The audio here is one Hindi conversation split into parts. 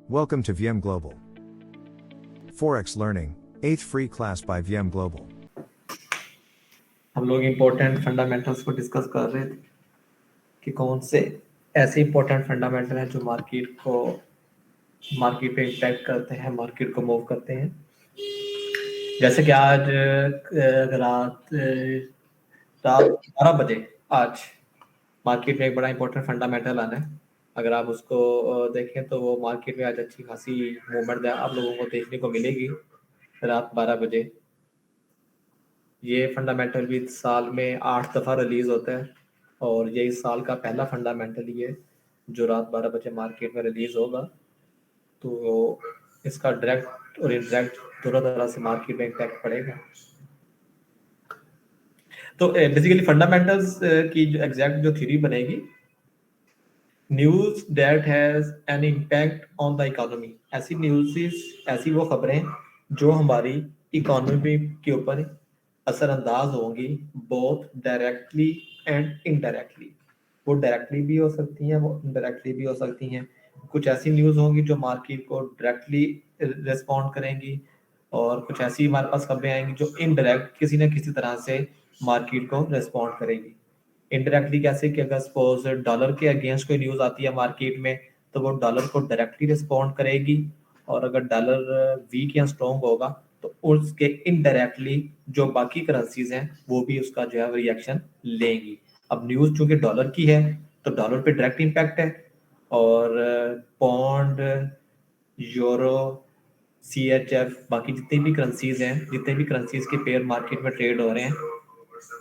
Welcome to VM Global. Forex Learning, 8th free class by VM Global. हम लोग इम्पोर्टेंट फंडामेंटल्स को डिस्कस कर रहे थे कि कौन से ऐसे इम्पोर्टेंट फंडामेंटल हैं जो मार्केट पे इम्पैक्ट करते हैं, मार्केट को मूव करते हैं। जैसे कि आज रात 12 बजे आज मार्केट में एक बड़ा इम्पोर्टेंट फंडामेंटल आना है। अगर आप उसको देखें तो वो मार्केट में आज अच्छी खासी मूवमेंट आप लोगों को देखने को मिलेगी रात 12 बजे। ये फंडामेंटल भी साल में 8 दफ़ा रिलीज होता है और ये इस साल का पहला फंडामेंटल ही है जो रात 12 बजे मार्केट में रिलीज होगा। तो इसका डायरेक्ट और इनडायरेक्ट दोनों तरह से मार्केट में इम्पैक्ट पड़ेगा। तो बेसिकली फंडामेंटल्स की जो एग्जैक्ट जो थ्योरी बनेगी, news that has an impact on the economy. ऐसी न्यूज़, ऐसी वो खबरें जो हमारी इकोनॉमी के ऊपर असरअंदाज होंगी, बोथ डायरेक्टली एंड इनडायरेक्टली। वो डायरेक्टली भी हो सकती हैं, वो इनडायरेक्टली भी हो सकती हैं। कुछ ऐसी न्यूज़ होंगी जो मार्केट को डायरेक्टली रिस्पॉन्ड करेंगी और कुछ ऐसी हमारे पास खबरें आएंगी जो इनडायरेक्ट किसी न किसी तरह से मार्केट को रिस्पॉन्ड करेगी। इनडायरेक्टली कैसे कि अगर सपोज डॉलर के अगेंस्ट कोई न्यूज़ आती है मार्केट में तो वो डॉलर को डायरेक्टली रिस्पॉन्ड करेगी, और अगर डॉलर वीक या स्ट्रॉन्ग होगा तो उसके इनडायरेक्टली जो बाकी करेंसीज हैं वो भी उसका जो है रिएक्शन लेंगी। अब न्यूज़ चूंकि डॉलर की है तो डॉलर पे डायरेक्ट इम्पैक्ट है, और पौंड, यूरो, CHF, बाकी जितनी भी करेंसीज हैं, जितने भी करेंसीज के पेयर मार्केट में ट्रेड हो रहे हैं,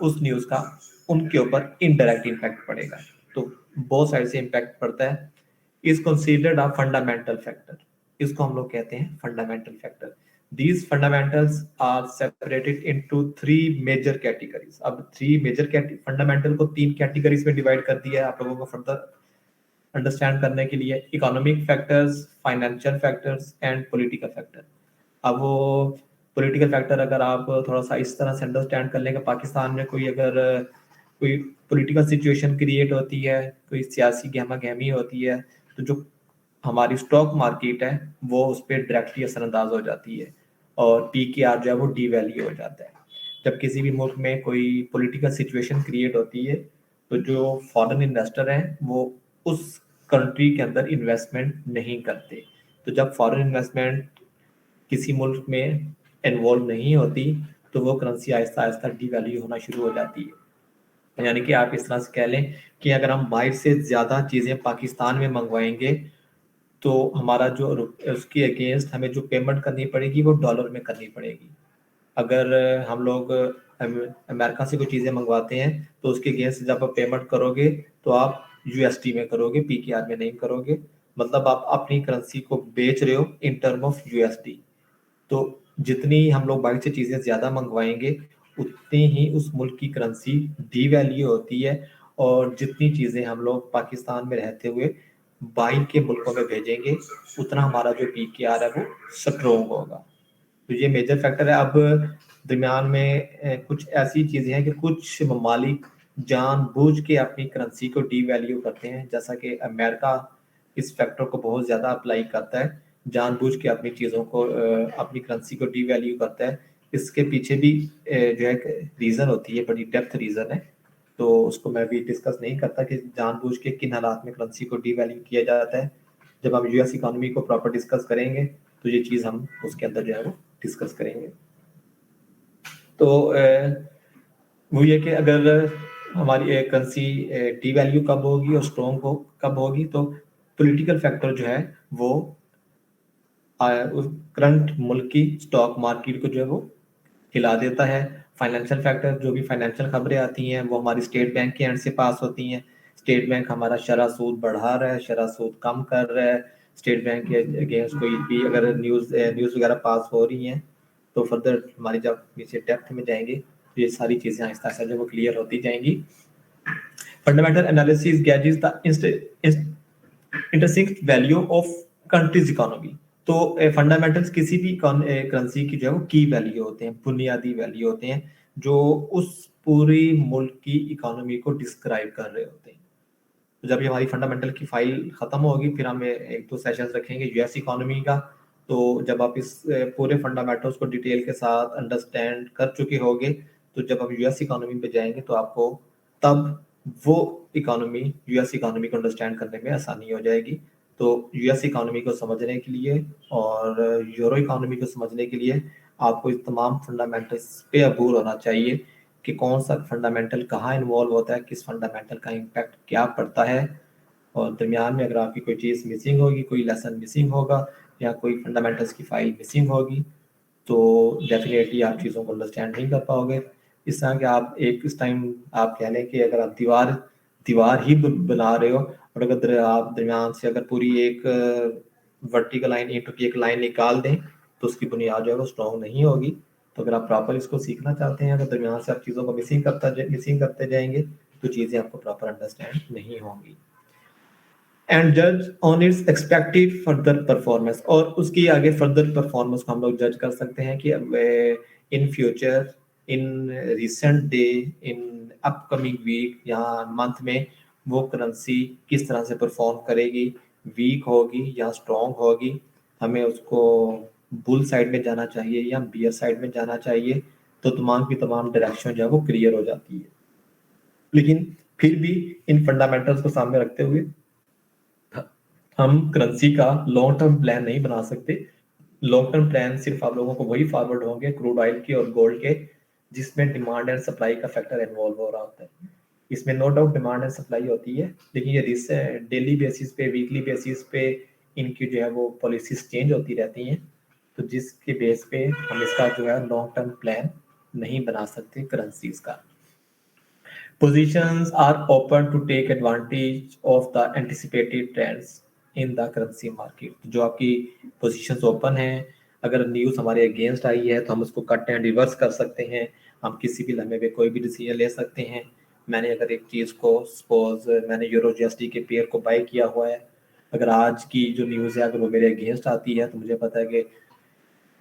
उस न्यूज़ का उनके ऊपर इनडायरेक्ट इम्पैक्ट पड़ेगा। तो बहुत साइड से इम्पैक्ट पड़ता है। Is considered a fundamental factor. इसको हम लोग कहते हैं fundamental factor. These fundamentals are separated into 3 major categories. अब 3 major फंडामेंटल को 3 कैटेगरीज में डिवाइड कर दिया है आप लोगों को फर्दर अंडरस्टैंड करने के लिए। Economic factors, financial factors and political factor. अब वो पॉलिटिकल फैक्टर अगर आप थोड़ा सा इस तरह से अंडरस्टैंड कर लेंगे, पाकिस्तान में कोई पॉलिटिकल सिचुएशन क्रिएट होती है, कोई सियासी गहमा गहमी होती है, तो जो हमारी स्टॉक मार्केट है वो उस पर डायरेक्टली असरअंदाज हो जाती है और PKR जो है वो डीवैल्यू हो जाता है। जब किसी भी मुल्क में कोई पॉलिटिकल सिचुएशन क्रिएट होती है तो जो फॉरेन इन्वेस्टर हैं वो उस कंट्री के अंदर इन्वेस्टमेंट नहीं करते। तो जब फॉरेन इन्वेस्टमेंट किसी मुल्क में इन्वॉल्व नहीं होती तो वो करेंसी आहिस्ता आहिस्ता डीवैल्यू होना शुरू हो जाती है। यानी कि आप इस तरह से कह लें कि अगर हम बाहर से ज़्यादा चीज़ें पाकिस्तान में मंगवाएंगे तो हमारा जो उसके अगेंस्ट हमें जो पेमेंट करनी पड़ेगी वो डॉलर में करनी पड़ेगी। अगर हम लोग अमेरिका से कोई चीज़ें मंगवाते हैं तो उसके अगेंस्ट जब आप पेमेंट करोगे तो आप USD में करोगे, PKR में नहीं करोगे। मतलब आप अपनी करेंसी को बेच रहे हो इन टर्म ऑफ USD। तो जितनी हम लोग बाहर से चीज़ें ज़्यादा मंगवाएंगे उतनी ही उस मुल्क की करेंसी डीवैल्यू होती है, और जितनी चीज़ें हम लोग पाकिस्तान में रहते हुए बाहर के मुल्कों में भेजेंगे उतना हमारा जो PKR है वो स्ट्रोंग होगा। तो ये मेजर फैक्टर है। अब दरमियान में कुछ ऐसी चीज़ें हैं कि कुछ ममालिक जानबूझ के अपनी करेंसी को डीवैल्यू करते हैं, जैसा कि अमेरिका इस फैक्टर को बहुत ज़्यादा अप्लाई करता है, जानबूझ के अपनी चीज़ों को अपनी करेंसी को डीवैल्यू करता है। इसके पीछे भी जो है रीज़न होती है, बड़ी डेप्थ रीज़न है, तो उसको मैं भी डिस्कस नहीं करता कि जानबूझ के किन हालात में करेंसी को डीवैल्यू किया जाता है। जब हम US इकोनॉमी को प्रॉपर डिस्कस करेंगे तो ये चीज़ हम उसके अंदर जो है वो डिस्कस करेंगे। तो वो ये कि अगर हमारी करेंसी डीवैल्यू कब होगी और स्ट्रॉन्ग कब होगी, तो पॉलिटिकल फैक्टर जो है वो उस करंट मुल्क की स्टॉक मार्केट को जो है वो हिला देता है। फाइनेंशियल फैक्टर, जो भी फाइनेंशियल खबरें आती हैं वो हमारी स्टेट बैंक के एंड से पास होती हैं। स्टेट बैंक हमारा शरह सूद बढ़ा रहा है, शरह सूद कम कर रहा है। स्टेट बैंक के अगेंस्ट कोई भी अगर न्यूज़ वगैरह पास हो रही हैं तो फर्दर हमारी जब नीचे डेप्थ में जाएंगे तो ये सारी चीज़ें आहिस्ता आहिस्ता जो वो क्लियर होती जाएंगी। Fundamental analysis gauges the intrinsic value of country's economy. तो फंडामेंटल्स किसी भी करेंसी की जो है वो की वैल्यू होते हैं, बुनियादी वैल्यू होते हैं जो उस पूरी मुल्क की इकोनॉमी को डिस्क्राइब कर रहे होते हैं। तो जब ये हमारी फंडामेंटल की फाइल खत्म होगी, फिर हम 1-2 सेशंस रखेंगे यूएस इकोनॉमी का। तो जब आप इस पूरे फंडामेंटल्स को डिटेल के साथ अंडरस्टैंड कर चुके होगे, तो जब हम यूएस इकोनॉमी पे जाएंगे तो आपको तब वो इकोनॉमी, यूएस इकोनॉमी को अंडरस्टैंड करने में आसानी हो जाएगी। तो यूएस इकोनॉमी को समझने के लिए और यूरो इकोनॉमी को समझने के लिए आपको इस तमाम फंडामेंटल्स पे अबूर होना चाहिए कि कौन सा फंडामेंटल कहाँ इन्वॉल्व होता है, किस फंडामेंटल का इम्पैक्ट क्या पड़ता है। और दरमियान में अगर आपकी कोई चीज़ मिसिंग होगी, कोई लेसन मिसिंग होगा या कोई फंडामेंटल्स की फाइल मिसिंग होगी, तो डेफिनेटली आप चीज़ों को अंडरस्टैंड नहीं कर पाओगे। इस तरह के आप एक इस टाइम आप कह लें कि अगर आप दीवार ही बना रहे हो और अगर आप दरमियान से अगर पूरी एक वर्टिकल लाइन, ईंटों की एक लाइन निकाल दें, तो उसकी बुनियाद जो है वो स्ट्रॉन्ग नहीं होगी। तो अगर आप प्रॉपर इसको सीखना चाहते हैं, अगर दरमियान से आप चीज़ों को मिसिंग करते जाएंगे, तो चीज़ें आपको प्रॉपर अंडरस्टैंड नहीं होंगी। एंड जज on it's expected further performance, और उसकी आगे फर्दर परफॉर्मेंस को हम लोग जज कर सकते हैं कि in future, in recent day, in upcoming week या मंथ में वो करेंसी किस तरह से परफॉर्म करेगी, वीक होगी या स्ट्रॉन्ग होगी। हमें उसको बुल साइड में जाना चाहिए या बियर साइड में जाना चाहिए, तो तमाम की तमाम डायरेक्शन जो है वो क्लियर हो जाती है। लेकिन फिर भी इन फंडामेंटल्स को सामने रखते हुए हम करेंसी का लॉन्ग टर्म प्लान नहीं बना सकते। लॉन्ग टर्म प्लान सिर्फ आप लोगों को वही फॉरवर्ड होंगे क्रूड ऑयल के और गोल्ड के जिसमें डिमांड एंड सप्लाई का फैक्टर इन्वॉल्व हो रहा होता है। इसमें no doubt demand and supply होती है, लेकिन ये डेली बेसिस पे, वीकली बेसिस पे इनकी जो है वो पॉलिसीज चेंज होती रहती हैं। तो जिसके बेस पे हम इसका जो है लॉन्ग टर्म प्लान नहीं बना सकते करेंसीज का। Positions are open to take advantage of the anticipated trends in the currency market। जो आपकी positions open हैं, अगर न्यूज़ हमारे अगेंस्ट आई है तो हम उसको कट एंड रिवर्स कर सकते हैं। हम किसी भी लम्हे पे कोई भी डिसीजन ले सकते हैं। मैंने अगर एक चीज़ को सपोज मैंने यूरो जीएसटी के पेयर को बाय किया हुआ है, अगर आज की जो न्यूज़ है अगर वो मेरे अगेंस्ट आती है तो मुझे पता है कि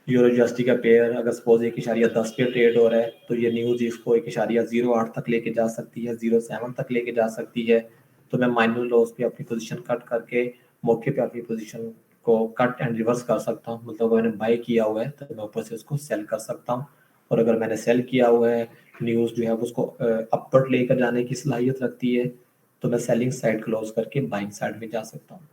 यूरो जीएसटी का पेयर अगर सपोज 1.10 पे ट्रेड हो रहा है, तो ये न्यूज़ इसको 1.08 तक लेके जा सकती है, 0.7 तक लेके जा सकती है। तो मैं माइनर लॉस पे अपनी पोजीशन कट करके मौके पे अपनी पोजीशन को कट एंड रिवर्स कर सकता हूँ। मतलब अगर मैंने बाय किया हुआ है तो मैं ऊपर से उसको सेल कर सकता हूँ, और अगर मैंने सेल किया हुआ है, न्यूज़ जो है उसको अपवर्ड लेकर जाने की सलाहियत रखती है, तो मैं सेलिंग साइड क्लोज करके बाइंग साइड में जा सकता हूँ।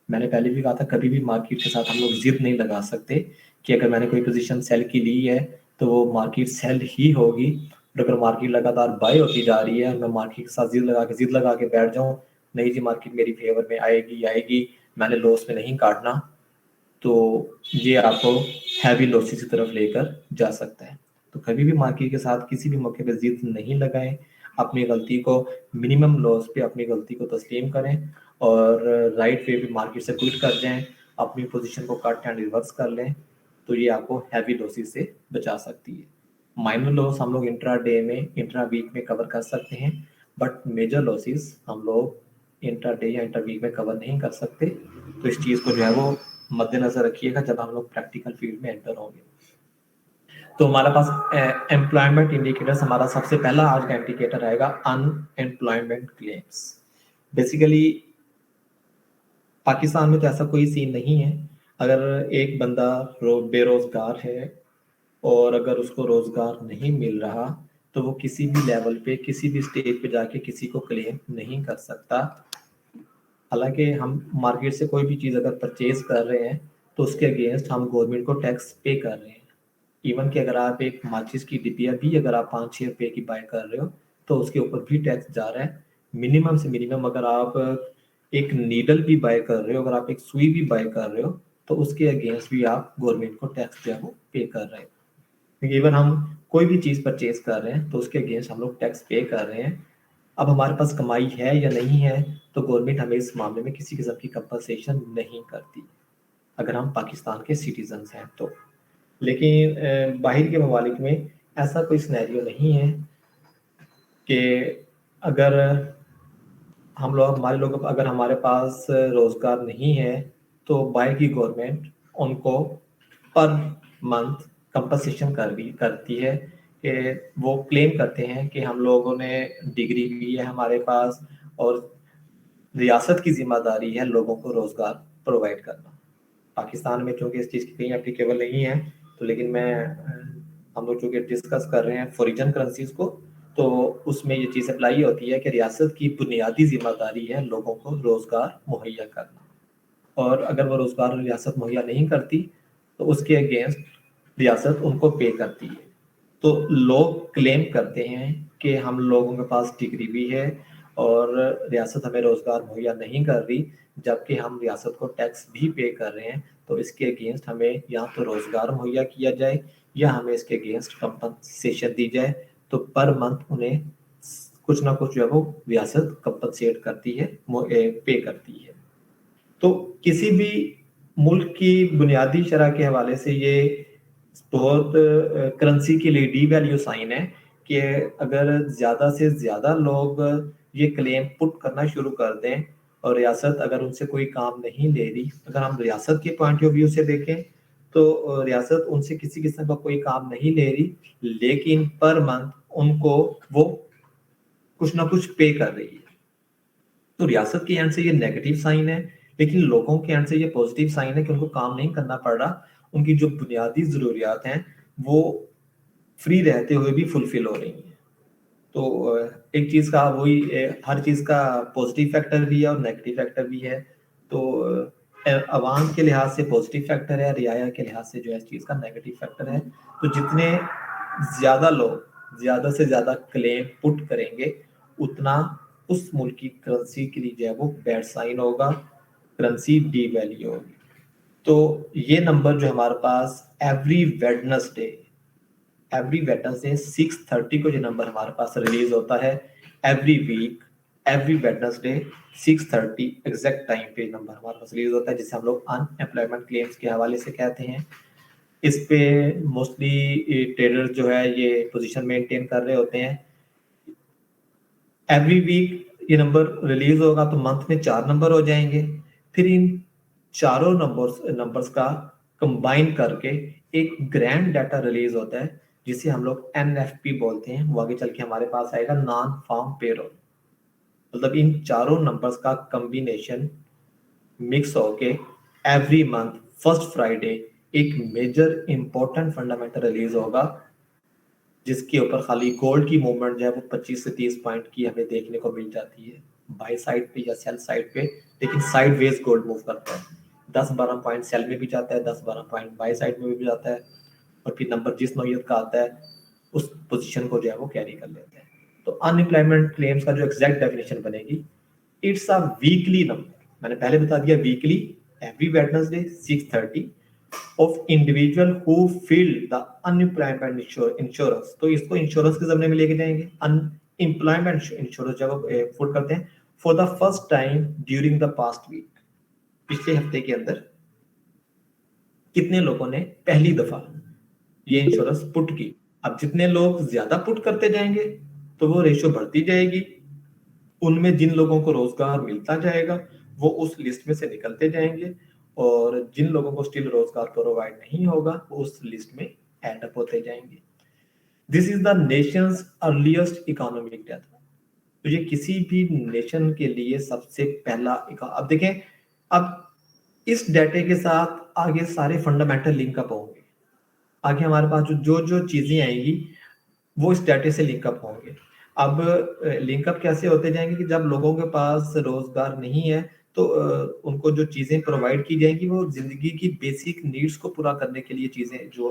मैंने पहले भी कहा था कभी भी मार्केट के साथ हम लोग जिद नहीं लगा सकते कि अगर मैंने कोई पोजीशन सेल की ली है तो वो मार्केट सेल ही होगी। और अगर मार्केट लगातार बाय होती जा रही है, मैं मार्केट के साथ जिद लगा के बैठ जाऊं, नहीं जी मार्केट मेरी फेवर में आएगी, मैंने लॉस में नहीं काटना, तो ये आपको हैवी लॉसेस की तरफ लेकर जा सकता है। तो कभी भी मार्केट के साथ किसी भी मौके पे जिद नहीं लगाएं, अपनी गलती को मिनिमम लॉस पे अपनी गलती को तस्लीम करें और राइट वे पे मार्केट से क्विट कर जाएं, अपनी पोजीशन को कट एंड रिवर्स कर लें, तो ये आपको हैवी लॉसेस से बचा सकती है। माइनर लॉस हम लोग इंट्रा डे में, इंट्रा वीक में कवर कर सकते हैं, बट मेजर लॉसेस हम लोग इंट्रा डे या इंट्रा वीक में कवर नहीं कर सकते। तो इस चीज़ को जो है वो मद्देनजर रखिएगा जब हम लोग प्रैक्टिकल फील्ड में एंटर होंगे। तो हमारे पास एम्प्लॉयमेंट इंडिकेटर्स, हमारा सबसे पहला आज का इंडिकेटर आएगा अनएम्प्लॉयमेंट क्लेम्स। बेसिकली पाकिस्तान में तो ऐसा कोई सीन नहीं है। अगर एक बंदा बेरोजगार है और अगर उसको रोजगार नहीं मिल रहा, तो वो किसी भी लेवल पे, किसी भी स्टेज पे जाके किसी को क्लेम नहीं कर सकता। हालांकि हम मार्केट से कोई भी चीज़ अगर परचेज कर रहे हैं तो उसके अगेंस्ट हम गवर्नमेंट को टैक्स पे कर रहे हैं। इवन कि अगर आप एक माचिस की डिबिया भी अगर आप 5-6 रुपये की बाय कर रहे हो तो उसके ऊपर भी टैक्स जा रहा है। मिनिमम से मिनिमम अगर आप एक नीडल भी बाय कर रहे हो, अगर आप एक सुई भी बाय कर रहे हो, तो उसके अगेंस्ट भी आप गवर्नमेंट को टैक्स जो है वो पे कर रहे हो। इवन हम कोई भी चीज़ परचेज कर रहे हैं तो उसके अगेंस्ट हम लोग टैक्स पे कर रहे हैं। अब हमारे पास कमाई है या नहीं है, तो गवर्नमेंट हमें इस मामले में किसी किस्म की कंपनसेशन नहीं करती अगर हम पाकिस्तान के सिटीजन्स हैं तो। लेकिन बाहर के ममालिक में ऐसा कोई सिनेरियो नहीं है कि अगर हमारे लोग अगर हमारे पास रोजगार नहीं है तो बाहर की गवर्नमेंट उनको पर मंथ कंपनसेशन करती है कि वो क्लेम करते हैं कि हम लोगों ने डिग्री भी है हमारे पास और रियासत की जिम्मेदारी है लोगों को रोजगार प्रोवाइड करना। पाकिस्तान में चूंकि इस चीज की कहीं एप्लीकेबल नहीं है, तो लेकिन हम लोग चूंकि डिस्कस कर रहे हैं फॉरेन करेंसीज को, तो उसमें ये चीज अप्लाई होती है कि रियासत की बुनियादी जिम्मेदारी है लोगों को रोजगार मुहैया करना, और अगर वो रोजगार रियासत मुहैया नहीं करती तो उसके अगेंस्ट रियासत उनको पे करती है। तो लोग क्लेम करते हैं कि हम लोगों के पास डिग्री भी है और रियासत हमें रोजगार मुहैया नहीं कर रही, जबकि हम रियासत को टैक्स भी पे कर रहे हैं। तो इसके अगेंस्ट हमें या तो रोजगार मुहैया किया जाए या हमें इसके अगेंस्ट कंपनसेशन दी जाए। तो पर मंथ उन्हें कुछ ना कुछ जो है वो रियासत कंपनसेट करती है, पे करती है। तो किसी भी मुल्क की बुनियादी शरह के हवाले से ये बहुत करेंसी के लिए डी वैल्यू साइन है कि अगर ज्यादा से ज्यादा लोग ये क्लेम पुट करना शुरू कर दें और रियासत अगर उनसे कोई काम नहीं ले रही, अगर हम रियासत के पॉइंट ऑफ व्यू से देखें तो रियासत उनसे किसी किस्म का कोई काम नहीं ले रही, लेकिन पर मंथ उनको वो कुछ ना कुछ पे कर रही है। तो रियासत के एंड से ये नेगेटिव साइन है, लेकिन लोगों के एंड से ये पॉजिटिव साइन है कि उनको काम नहीं करना पड़ रहा, उनकी जो बुनियादी जरूरियात हैं वो फ्री रहते हुए भी फुलफिल हो रही हैं। तो एक चीज का वही हर चीज का पॉजिटिव फैक्टर भी है और नेगेटिव फैक्टर भी है। तो अवाम के लिहाज से पॉजिटिव फैक्टर है, रियाया के लिहाज से जो है इस चीज का नेगेटिव फैक्टर है। तो जितने ज्यादा लोग ज्यादा से ज्यादा क्लेम पुट करेंगे, उतना उस मुल्क की करेंसी के लिए जो है वो बैड साइन होगा, करेंसी डी वैल्यू होगी। तो ये नंबर जो हमारे पास एवरी वेडनेसडे 6:30 को ये नंबर हमारे पास रिलीज होता है। Every week every Wednesday 6:30 exact time पे नंबर हमारे पास रिलीज होता है, जिसे हम लोग अनएम्प्लॉयमेंट क्लेम्स के हवाले से कहते हैं। इस पे मोस्टली ट्रेडर जो है ये पोजीशन मेंटेन कर रहे होते हैं। एवरी वीक ये नंबर रिलीज होगा तो मंथ में 4 नंबर हो जाएंगे। फिर इन चारों नंबर्स का कंबाइन करके एक ग्रैंड डाटा रिलीज होता है, जिसे हम लोग एनएफपी बोलते हैं। वो आगे चल के हमारे पास आएगा नॉन फार्म पेरोल। मतलब इन चारों नंबर्स का कॉम्बिनेशन मिक्स होके एवरी मंथ फर्स्ट फ्राइडे एक मेजर इंपॉर्टेंट फंडामेंटल रिलीज होगा, जिसके ऊपर खाली गोल्ड की मूवमेंट जो है वो 25 से 30 पॉइंट की हमें देखने को मिल जाती है बाय साइड पे या सेल साइड पे, लेकिन साइड वेज गोल्ड मूव करता है। 10-12 पॉइंट सेल में भी जाता है, 10-12 पॉइंट बाय साइड में भी जाता है, और फिर नंबर जिस नौयत का आता है उस पोजीशन को जो है वो कैरी कर लेते हैं। तो अनएम्प्लॉयमेंट क्लेम्स का जो एग्जैक्ट डेफिनेशन बनेगी, इट्स अ वीकली नंबर। मैंने पहले बता दिया weekly, every Wednesday 6:30 of individual who filled the unemployment insurance। तो इसको इंश्योरेंस के जमाने में लेके जाएंगे। अनएम्प्लॉयमेंट इंश्योरेंस जब पुट करते हैं for the first time during the past week, पिछले हफ्ते के अंदर कितने लोगों ने पहली दफा ये इंश्योरेंस पुट की। अब जितने लोग ज्यादा पुट करते जाएंगे तो वो रेशियो बढ़ती जाएगी, उनमें जिन लोगों को रोजगार मिलता जाएगा वो उस लिस्ट में से निकलते जाएंगे, और जिन लोगों को स्टिल रोजगार प्रोवाइड नहीं होगा वो उस लिस्ट में एंड अप होते जाएंगे। This is the Nations earliest economic death. तो ये किसी भी नेशन के लिए सबसे पहला अब देखें, अब इस डेटे के साथ आगे सारे फंडामेंटल लिंकअप होंगे। आगे हमारे पास जो जो चीजें आएंगी वो इस डाटे से लिंकअप होंगे। अब लिंकअप कैसे होते जाएंगे कि जब लोगों के पास रोजगार नहीं है तो उनको जो चीजें प्रोवाइड की जाएंगी वो जिंदगी की बेसिक नीड्स को पूरा करने के लिए चीजें जो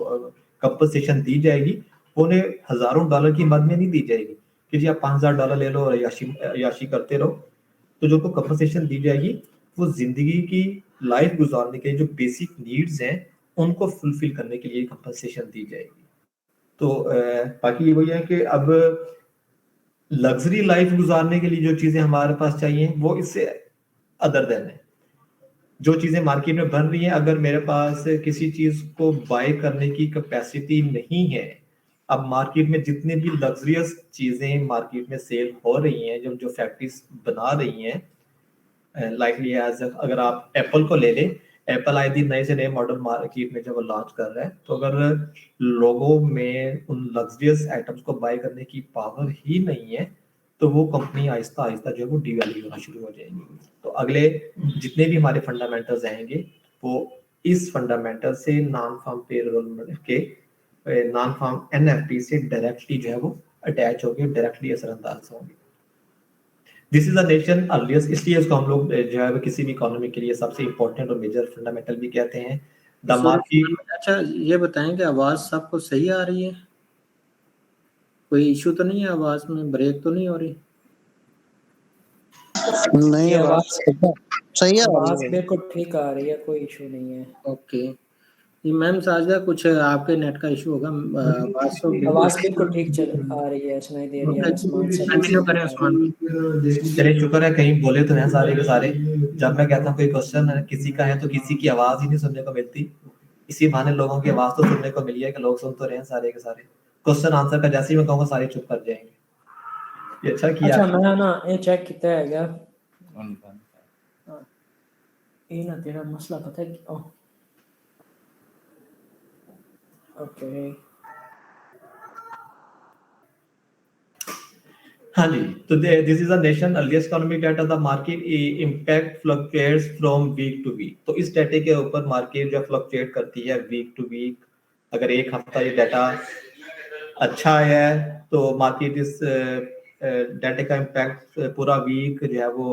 कंपनसेशन दी जाएगी, वो उन्हें हजारों डॉलर की मद में नहीं दी जाएगी कि जी आप $5,000 ले लो और याशी करते रहो। तो जो कंपनसेशन दी जाएगी वो जिंदगी की लाइफ गुजारने के लिए जो बेसिक नीड्स हैं उनको फुलफिल करने के लिए कंपनसेशन दी जाएगी। तो बाकी वही है कि अब लग्जरी लाइफ गुजारने के लिए जो चीजें हमारे पास चाहिए वो इससे अदर देन है। जो चीजें मार्केट में बन रही हैं, अगर मेरे पास किसी चीज को बाय करने की कैपेसिटी नहीं है, अब मार्केट में जितनी भी लग्जरियस चीजें मार्केट में सेल हो रही हैं, जो जो फैक्ट्रीज बना रही हैं, लाइकली एज अगर आप एप्पल को ले लें, एप्पल आए दिन नए से नए मॉडल मार्केट में जब लॉन्च कर रहा है, तो अगर लोगों में उन लग्जरियस आइटम्स को बाय करने की पावर ही नहीं है तो वो कंपनी आहिस्ता आहिस्ता जो है वो डीवैल्यू होना शुरू हो जाएगी। तो अगले जितने भी हमारे फंडामेंटल्स आएंगे वो इस फंडामेंटल से नॉन फार्म पेरोल के नॉन फार्म एनएफटी से डायरेक्टली जो है वो अटैच होंगे, डायरेक्टली असरअंदाज होंगे। This is the nation earliest, इसलिए इसको हम लोग जो है किसी भी इकोनॉमी के लिए सबसे इंपॉर्टेंट और मेजर फंडामेंटल भी कहते हैं। The market. अच्छा ये बताएं कि आवाज सबको सही आ रही है, कोई इशू तो नहीं है, आवाज में ब्रेक तो नहीं हो रही? नहीं, आवाज सही है, आवाज बिल्कुल ठीक आ रही है, कोई इशू नहीं है। ओके जी मैम, साजिदा कुछ आपके नेट का इशू होगा, आवाज बिल्कुल ठीक चल आ रही है, सुनाई दे रही है। कंटिन्यू करें उस्मान। चलिए शुक्र है कहीं बोले तो हैं सारे के सारे। जब मैं कहता हूँ कोई क्वेश्चन है किसी का है तो किसी की आवाज ही नहीं सुनने को मिलती, इसी बहाने लोगों की आवाज तो सुनने को मिली है कि लोग सुन तो रहे हैं सारे के सारे। क्वेश्चन आंसर का जैसे ही मैं कहूँगा सारे चुप कर जाएंगे। ये अच्छा किया। अच्छा मैं ना ये चेक किया है क्या ये ना तेरा मसला पता है क्या? ओके हाँ जी, तो this is a nation earliest economic data, the market impact fluctuates from week to week. तो इस डाटे के ऊपर मार्केट जो फ्लक्चुएट करती है वीक टू वीक। अगर एक हफ्ता ये डाटा अच्छा है तो मार्केट इस डाटे का इम्पैक्ट पूरा वीक जो है वो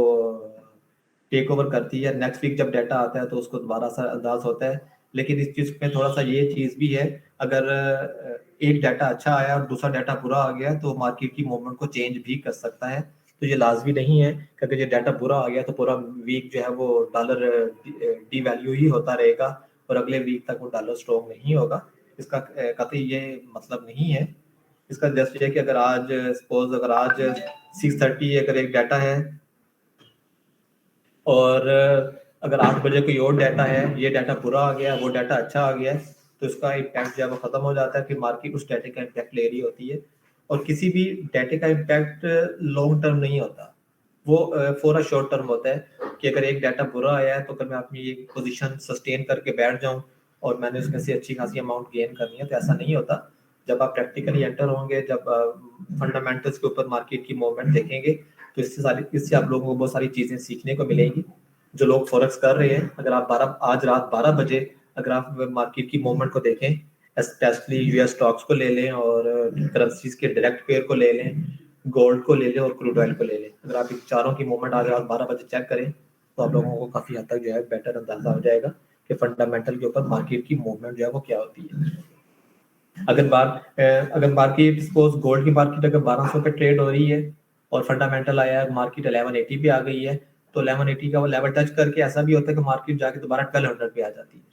टेक ओवर करती है। नेक्स्ट वीक जब डाटा आता है तो उसको दोबारा अंदाज होता है। लेकिन इस चीज में थोड़ा सा ये चीज भी है, अगर एक डाटा अच्छा आया और दूसरा डाटा बुरा आ गया तो मार्केट की मूवमेंट को चेंज भी कर सकता है। तो ये लाजमी नहीं है कि अगर ये डाटा बुरा आ गया तो पूरा वीक जो है वो डॉलर डी वैल्यू ही होता रहेगा और अगले वीक तक वो डॉलर स्ट्रॉन्ग नहीं होगा। इसका कतई ये मतलब नहीं है। इसका जस्ट ये कि अगर आज सपोज अगर आज 6:30 अगर एक डाटा है और अगर 8 बजे कोई और डाटा है, ये डाटा बुरा आ गया, वो डाटा अच्छा आ गया, तो इसका इम्पैक्ट जो है वो खत्म हो जाता है। फिर मार्केट उस डाटे का इम्पैक्ट ले रही होती है और किसी भी डाटे का इम्पैक्ट लॉन्ग टर्म नहीं होता, वो फॉर अ शॉर्ट टर्म होता है कि अगर एक डाटा बुरा आया है तो अगर मैं अपनी एक पोजीशन सस्टेन करके बैठ जाऊं और मैंने उसमें से अच्छी खासी अमाउंट गेन करनी है, तो ऐसा नहीं होता। जब आप प्रैक्टिकली एंटर होंगे, जब फंडामेंटल्स के ऊपर मार्केट की मूवमेंट देखेंगे तो इससे आप लोगों को बहुत सारी चीजें सीखने को मिलेंगी। जो लोग फॉरेक्स कर रहे हैं, अगर आप आज रात 12 बजे अगर आप मार्केट की मूवमेंट को देखें, स्पेशली यूएस स्टॉक्स को ले लें और करेंसीज के डायरेक्ट पेयर को ले लें, गोल्ड को ले लें और क्रूड ऑयल को ले लें, अगर आप इन चारों की मूवमेंट आज रात 12 बजे चेक करें तो आप लोगों को काफी हद तक जो है बेटर अंदाजा हो जाएगा कि फंडामेंटल के ऊपर मार्केट की मूवमेंट जो है वो क्या होती है। अगर मार्केट सपोज गोल्ड की मार्केट अगर 1200 पे ट्रेड हो रही है और फंडामेंटल आया है मार्केट 1180 पे आ गई है, तो 1180 का वो लेवल टच करके ऐसा भी होता है कि मार्केट जाके दोबारा 1200 पे आ जाती है।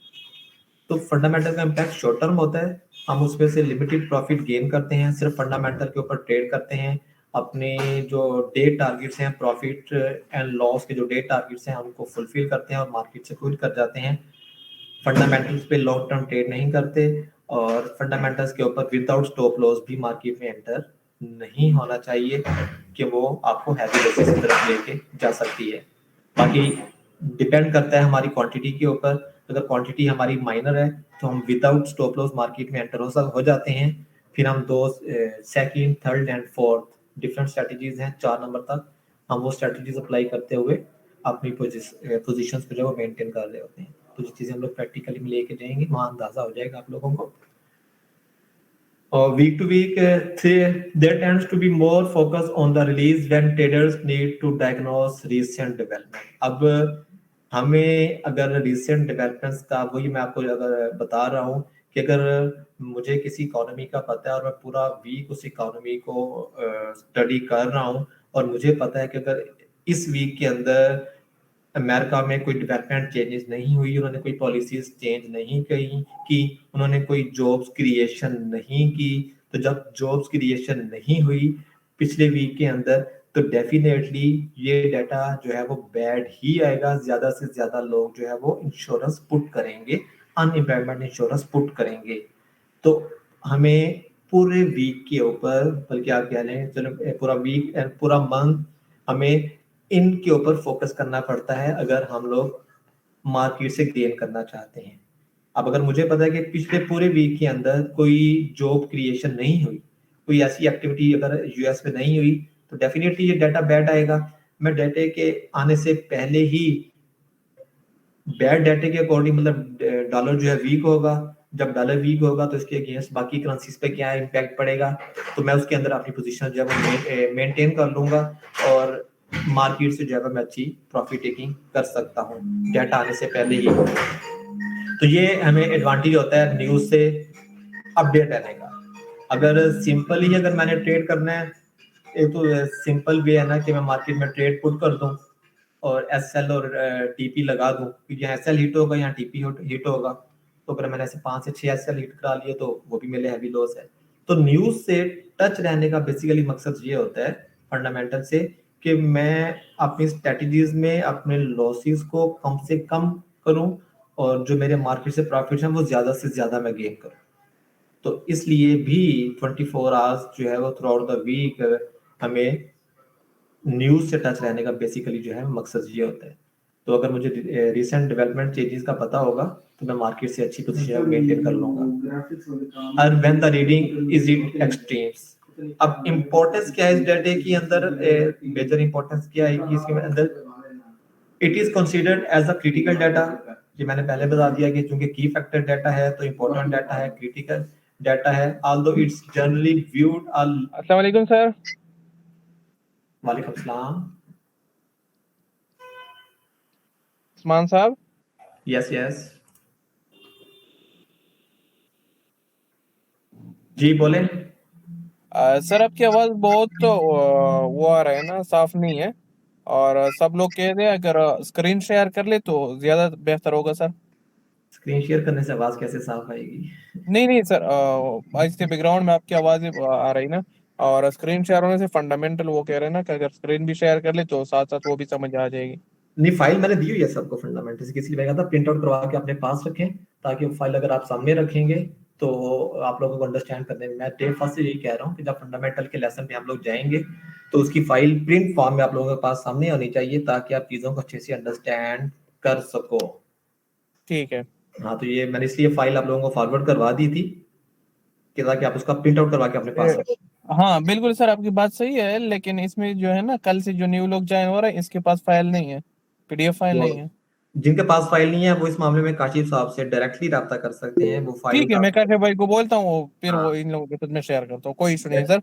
तो फंडामेंटल का इम्पैक्ट शॉर्ट टर्म होता है, हम उसमें से लिमिटेड प्रॉफिट गेन करते हैं, सिर्फ फंडामेंटल के ऊपर ट्रेड करते हैं। अपने जो डे टारगेट्स हैं, प्रॉफिट एंड लॉस के जो डे टारगेट्स हैं उनको फुलफिल करते हैं और मार्केट से क्विट कर जाते हैं। फंडामेंटल्स पे लॉन्ग टर्म ट्रेड नहीं करते और फंडामेंटल्स के ऊपर विदाउट स्टॉप लॉस भी मार्केट में एंटर नहीं होना चाहिए कि वो आपको हैवी लॉसेस की तरफ लेके जा सकती है। बाकी डिपेंड करता है हमारी क्वांटिटी के ऊपर। अगर क्वांटिटी हमारी माइनर है तो हम विदाउट स्टॉप लॉस मार्केट में एंटर हो जाते हैं। फिर हम second, third and fourth different strategies हैं, 4 नंबर तक हम वो स्ट्रेटजीज अप्लाई करते हुए अपनी पोजीशंस को जो मेंटेन कर रहे होते हैं। तो जो चीजें हम लोग प्रैक्टिकली में लेके जाएंगे वहां अंदाजा हो जाएगा आप लोगों को। और week to week there tends to be more focus on the release when traders need to diagnose recent development। अब हमें अगर recent developments का, वही मैं आपको अगर बता रहा हूँ कि अगर मुझे किसी इकोनॉमी का पता है और मैं पूरा वीक उस इकोनॉमी को स्टडी कर रहा हूँ और मुझे पता है कि अगर इस वीक के अंदर अमेरिका में कोई डेवलपमेंट चेंजेस नहीं हुई, उन्होंने कोई पॉलिसीज चेंज नहीं की, उन्होंने कोई जॉब्स क्रिएशन नहीं की, तो जब जॉब्स क्रिएशन नहीं हुई पिछले वीक के अंदर तो डेफिनेटली ये डाटा जो है वो बैड ही आएगा। ज्यादा से ज्यादा लोग जो है वो इंश्योरेंस पुट करेंगे, अनएम्प्लॉयमेंट इंश्योरेंस पुट करेंगे। तो हमें पूरे वीक के ऊपर, बल्कि आप कह लें चलो पूरा वीक एंड पूरा मंथ, हमें इनके ऊपर फोकस करना पड़ता है अगर हम लोग मार्केट से गेन करना चाहते हैं। अब अगर मुझे पता है कि पिछले पूरे वीक के अंदर कोई जॉब क्रिएशन नहीं हुई, कोई ऐसी एक्टिविटी अगर यूएस में नहीं हुई तो डेफिनेटली ये डाटा बैड आएगा। मैं डाटे के आने से पहले ही बैड डाटे के अकॉर्डिंग मतलब डॉलर जो है वीक होगा, जब डॉलर वीक होगा तो इसके अगेंस्ट बाकी करेंसीज पे क्या इम्पैक्ट पड़ेगा, तो मैं उसके अंदर अपनी पोजीशन जो है वो मेंटेन कर लूंगा और मार्केट से जो है मैं अच्छी प्रॉफिट टेकिंग कर सकता हूँ डाटा आने से पहले ही। तो ये हमें एडवांटेज होता है न्यूज से अपडेट रहने का। अगर सिंपली अगर मैंने ट्रेड करना है, एक तो सिंपल वे है ना कि मैं मार्केट में ट्रेड पुट कर दूं और एसएल और टीपी लगा दूं, क्योंकि यहाँ एसएल हिट होगा यहाँ टीपी हिट होगा, तो अगर मैंने ऐसे 5 से 6 एसएल हिट करा लिए तो वो भी मेरे हैवी लॉस है। तो न्यूज से टच रहने का बेसिकली मकसद ये होता है फंडामेंटल से कि मैं अपनी स्ट्रेटजीज में अपने लॉसेस को कम से कम करूं और जो मेरे मार्केट से प्रॉफिट है वो ज्यादा से ज्यादा मैं गेन करूं। तो इसलिए भी 24 आवर्स जो है वो थ्रू आउट द वीक हमें न्यूज से टच रहने का बेसिकली जो है मकसद ये होता है। तो अगर मुझे रिसेंट डेवलपमेंट चेंजेस का पता होगा तो मैं मार्केट से अच्छी पोजीशन मेंटेन कर लूंगा। और when the reading is it extremes, अब इंपॉर्टेंस क्या है इस डाटे के अंदर, मेजर इंपॉर्टेंस क्या है इसके अंदर, it is considered as a critical data. ये मैंने पहले बता दिया कि चूंकि की फैक्टर डाटा है तो इंपॉर्टेंट डाटा है, क्रिटिकल डाटा है, ऑल्दो इट्स जनरली व्यूड अस्सलाम वालेकुम सर। वालेकुम सलाम। उस्मान साहब। यस यस जी बोले। सर आपकी आवाज बहुत वो आ रहा है ना, साफ नहीं है और सब लोग कह रहे हैं अगर स्क्रीन शेयर कर ले तो ज्यादा बेहतर होगा सर। स्क्रीन शेयर करने से आवाज कैसे साफ आएगी? नहीं नहीं सर, इसके बैकग्राउंड में आपकी आवाज आ रही ना, और स्क्रीन शेयर होने से फंडामेंटल वो कह रहे हैं ना कि अगर स्क्रीन भी शेयर कर ले तो साथ साथ वो भी समझ आ जाएगी। नहीं, फाइल मैंने दी हुई है सबको फंडामेंटल से, किसी मैं कहता प्रिंट आउट करवा के अपने पास रखें ताकि वो फाइल अगर आप सामने रखेंगे तो आप लोगों को अंडरस्टैंड करने में, मैं डे फर्स्ट से यही कह रहा हूँ कि जब फंडामेंटल के लेसन पे हम लोग जाएंगे तो उसकी फाइल प्रिंट फॉर्म में आप लोगों के पास सामने होनी चाहिए ताकि आप चीजों को अच्छे से अंडरस्टैंड कर सको। ठीक है। हाँ, तो ये मैंने इसलिए फाइल आप लोगों को फॉरवर्ड करवा दी थी कि ताकि आप उसका प्रिंट आउट करवा के अपने पास रखें। हाँ बिल्कुल सर, आपकी बात सही है, लेकिन इसमें जो है ना कल से जो न्यू लोग ज्वाइन हो रहे हैं इसके पास फाइल नहीं है, पीडीएफ फाइल नहीं है। जिनके पास फाइल नहीं है वो इस मामले में काशिफ साहब से डायरेक्टली राब्ता कर सकते हैं, वो फाइल ठीक है, मैं काशिफ भाई को बोलता हूँ, फिर हाँ। वो इन लोगों के साथ में शेयर करता हूँ, कोई इशू नहीं है सर।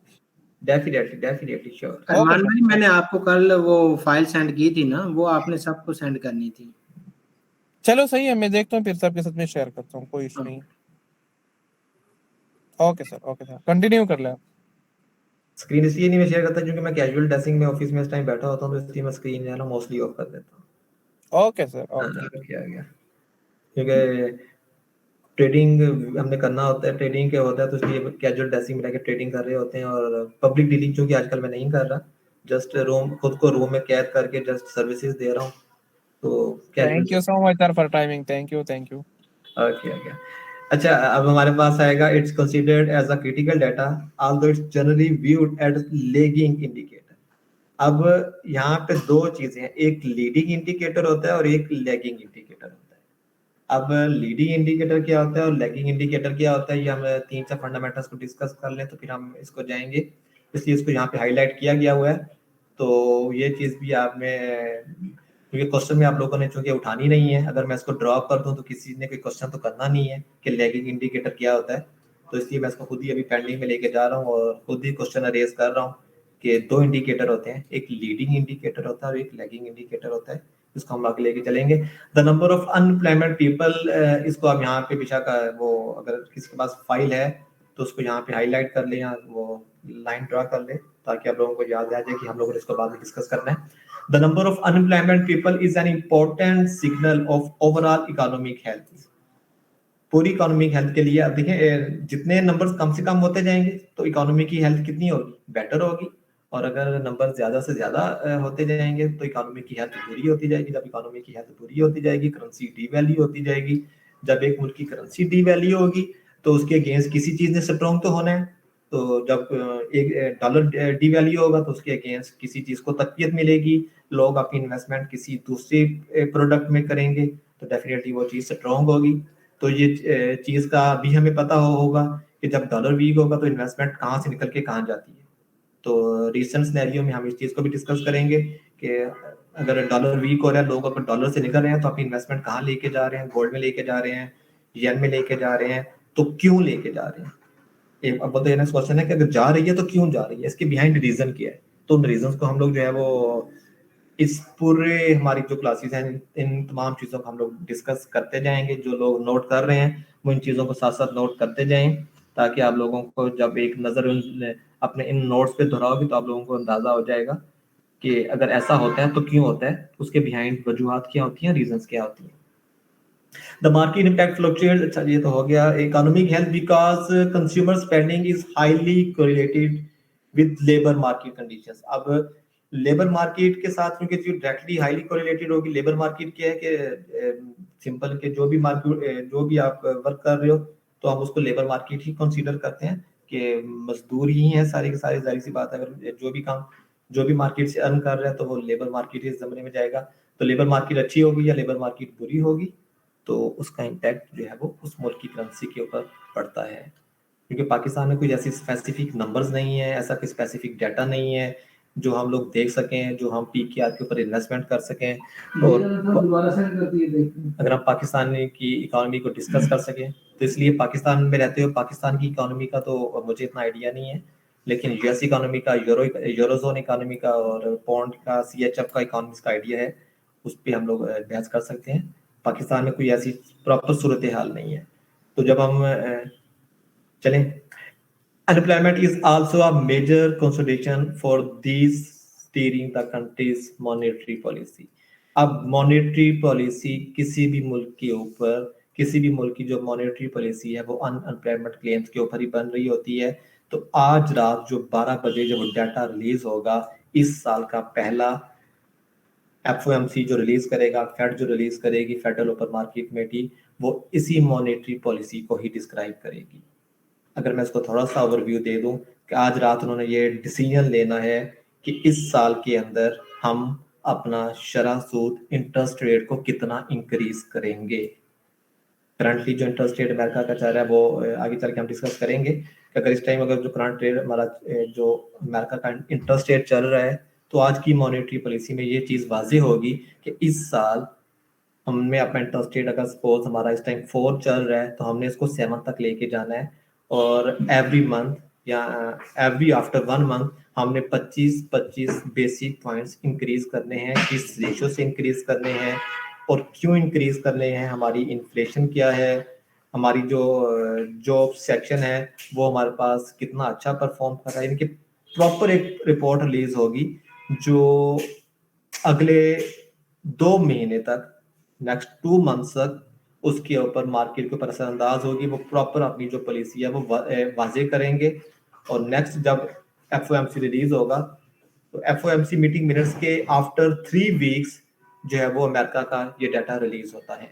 Definitely sure. अरमान भाई, मैंने आपको कल वो फाइल सेंड की थी ना, वो आपने सबको सेंड करनी थी। चलो सही है, मैं देखता हूँ फिर सबके साथ में शेयर करता हूँ, कोई इशू नहीं। ओके सर कंटिन्यू कर ले आप। स्क्रीन इसलिए नहीं मैं शेयर करता क्योंकि मैं कैजुअल ड्रेसिंग में ऑफिस में इस टाइम बैठा होता हूं, तो इसलिए मैं स्क्रीन जो है ना मोस्टली ऑफ कर देता हूं। Okay sir okay. क्या गया क्योंकि ट्रेडिंग हमने करना होता है, ट्रेडिंग क्या होता है तो इसलिए कैजुअल ड्रेसिंग में रहकर ट्रेडिंग कर रहे होते हैं। और पब्लिक डीलिंग चूंकि आजकल मैं नहीं कर रहा, जस्ट रूम खुद को रूम में कैद करके जस्ट सर्विसेज दे रहा हूं, तो thank you so much sir for timing, thank you. Okay. अच्छा, अब हमारे पास आएगा it's considered as a critical data although it's generally viewed as lagging indicator. अब यहाँ पे दो चीजें हैं, एक लीडिंग इंडिकेटर होता है और एक लैगिंग इंडिकेटर होता है। अब लीडिंग इंडिकेटर क्या होता है और लैगिंग इंडिकेटर क्या होता है, ये हम 3-4 फंडामेंटल्स को डिस्कस कर लें तो फिर हम इसको जाएंगे, इसलिए इसको यहाँ पे हाईलाइट किया गया हुआ है। तो ये चीज भी आप में, क्योंकि क्वेश्चन में आप लोगों ने चूंकि उठानी नहीं है, अगर मैं इसको ड्रॉप कर दूं तो किसी ने कोई क्वेश्चन तो करना नहीं है कि लैगिंग इंडिकेटर क्या होता है, तो इसलिए मैं इसको खुद ही अभी पेंडिंग में लेके जा रहा हूँ और खुद ही क्वेश्चन रेज कर रहा हूँ कि दो इंडिकेटर होते हैं, एक लीडिंग इंडिकेटर होता है और एक लैगिंग इंडिकेटर होता है, इसको हम आगे लेके चलेंगे। The number of unemployment people, इसको आप यहाँ पे विशा का वो अगर किसी के पास फाइल है तो उसको यहाँ पे हाईलाइट कर ले या वो लाइन ड्रा कर ले ताकि आप लोगों को याद आ जाए कि हम लोगों ने इसको बाद में डिस्कस करना है। The number of unemployment people is an important signal of overall economic health. पूरी इकोनॉमिक हेल्थ के लिए आप देखें, जितने नंबर्स कम से कम होते जाएंगे तो इकोनॉमी की हेल्थ कितनी होगी, बेटर होगी, और अगर नंबर ज्यादा से ज्यादा होते जाएंगे तो इकोनॉमी की हेल्थ बुरी होती जाएगी। जब इकोनॉमी की हेल्थ बुरी होती जाएगी, करेंसी डीवैल्यू होती जाएगी। जब एक मुल्क की करेंसी डीवैल्यू होगी तो उसके अगेंस्ट किसी चीज ने स्ट्रॉन्ग तो होना है, तो जब एक डॉलर डीवैल्यू होगा तो उसके अगेंस्ट किसी चीज को तकवीत मिलेगी, लोग अपनी इन्वेस्टमेंट किसी दूसरे प्रोडक्ट में करेंगे तो डेफिनेटली वो चीज स्ट्रॉन्ग होगी। तो ये चीज का भी हमें पता होगा कि जब डॉलर वीक होगा तो इन्वेस्टमेंट कहाँ से निकल के कहाँ जाती है। तो रिसेंट सिनेरियो में हम इस चीज को भी डिस्कस करेंगे कि अगर डॉलर वीक हो रहा है, लोग अगर डॉलर से निकल रहे हैं तो अपनी इन्वेस्टमेंट कहाँ लेके जा रहे हैं, गोल्ड में लेके जा रहे हैं, येन में लेके जा रहे हैं, तो क्यों लेके जा रहे हैं। एक अब बोलते हैं क्वेश्चन है कि अगर जा रही है तो क्यों जा रही है, इसके बिहाइंड रीजन क्या है। तो उन रीजंस को हम लोग जो है वो इस पूरे हमारी जो क्लासेस हैं इन तमाम चीज़ों को हम लोग डिस्कस करते जाएंगे। जो लोग नोट कर रहे हैं वो इन चीज़ों को साथ साथ नोट करते जाएं, ताकि आप लोगों को जब एक नज़र अपने इन नोट्स पे दोहराओगे तो आप लोगों को अंदाज़ा हो जाएगा कि अगर ऐसा होता है तो क्यों होता है, उसके बिहाइंड वजूहात क्या होती हैं, रीजंस क्या होती हैं। The market impact fluctuates, अच्छा ये तो हो गया। Economic health because consumer spending is highly correlated with labor market conditions। अब लेबर मार्केट के साथ क्योंकि जो डायरेक्टली हाईली कोरिलेटेड होगी, लेबर मार्केट क्या है कि सिंपल के जो भी मार्केट जो भी आप वर्क कर रहे हो तो हम उसको लेबर मार्केट ही कंसीडर करते हैं कि मजदूर ही हैं सारे के सारे। जाहिर सी बात है अगर जो भी काम जो भी मार्केट से अर्न कर रहा है तो वो लेबर मार्केट इस जमाने में जाएगा। तो लेबर मार्केट अच्छी होगी या लेबर मार्केट बुरी होगी तो उसका इम्पैक्ट जो है वो उस मुल्क की करेंसी के ऊपर पड़ता है। क्योंकि पाकिस्तान में कोई ऐसी स्पेसिफिक नंबर्स नहीं है, ऐसा कोई स्पेसिफिक डाटा नहीं है जो हम लोग देख सकें, जो हम पीकेआर के ऊपर इन्वेस्टमेंट कर सकें और अगर हम पाकिस्तान की इकोनॉमी को डिस्कस कर सकें। तो इसलिए पाकिस्तान में रहते हुए पाकिस्तान की इकोनॉमी का तो मुझे इतना आइडिया नहीं है, लेकिन यूएस इकोनॉमी का, यूरोजोन इकोनॉमी का और पौंड का, सीएचएफ का इकोनॉमिक्स का आइडिया है, उस पर हम लोग बहस कर सकते हैं। पाकिस्तान में कोई ऐसी प्रॉपर सूरत हाल नहीं है। तो जब हम चलें, unemployment is also a major consideration for these steering the country's monetary policy। अब मॉनेटरी पॉलिसी किसी भी मुल्क के ऊपर, किसी भी मुल्क की जो मॉनेटरी पॉलिसी है वो अनएम्प्लॉयमेंट क्लेम्स के ऊपर ही बन रही होती है। तो आज रात जो 12 बजे जब डाटा रिलीज होगा, इस साल का पहला एफओएमसी जो रिलीज करेगा, फेड जो रिलीज करेगी, फेडरल ओपन मार्केट कमेटी, वो इसी मॉनेटरी पॉलिसी को ही डिस्क्राइब करेगी। अगर मैं इसको थोड़ा सा ओवरव्यू दे दूं कि आज रात उन्होंने ये डिसीजन लेना है कि इस साल के अंदर हम अपना शरह सूद इंटरेस्ट रेट को कितना इंक्रीज करेंगे। करंटली जो इंटरेस्ट रेट अमेरिका का चल रहा है वो आगे चल के हम डिस्कस करेंगे कि अगर इस टाइम अगर जो करंट रेट हमारा जो अमेरिका का इंटरेस्ट रेट चल रहा है तो आज की मॉनेटरी पॉलिसी में ये चीज़ वाजे होगी कि इस साल हमने अपना इंटरेस्ट रेट अगर सपोज हमारा इस टाइम 4 चल रहा है तो हमने इसको 7 तक लेके जाना है और एवरी मंथ या एवरी आफ्टर 1 मंथ हमने 25 बेसिक पॉइंट्स इंक्रीज करने हैं। किस रेशो से इंक्रीज करने हैं और क्यों इंक्रीज करने हैं, हमारी इन्फ्लेशन क्या है, हमारी जो जॉब सेक्शन है वो हमारे पास कितना अच्छा परफॉर्म कर रहा है। इनकी प्रॉपर एक रिपोर्ट रिलीज होगी जो अगले 2 महीने तक, नेक्स्ट 2 मंथ्स तक उसके ऊपर मार्केट के ऊपर असरअंदाज होगी। वो प्रॉपर अपनी जो पॉलिसी है वो वाजे करेंगे और नेक्स्ट जब एफओएमसी रिलीज होगा तो एफओएमसी मीटिंग मिनट्स के आफ्टर 3 वीक्स जो है वो अमेरिका का ये डाटा रिलीज होता है।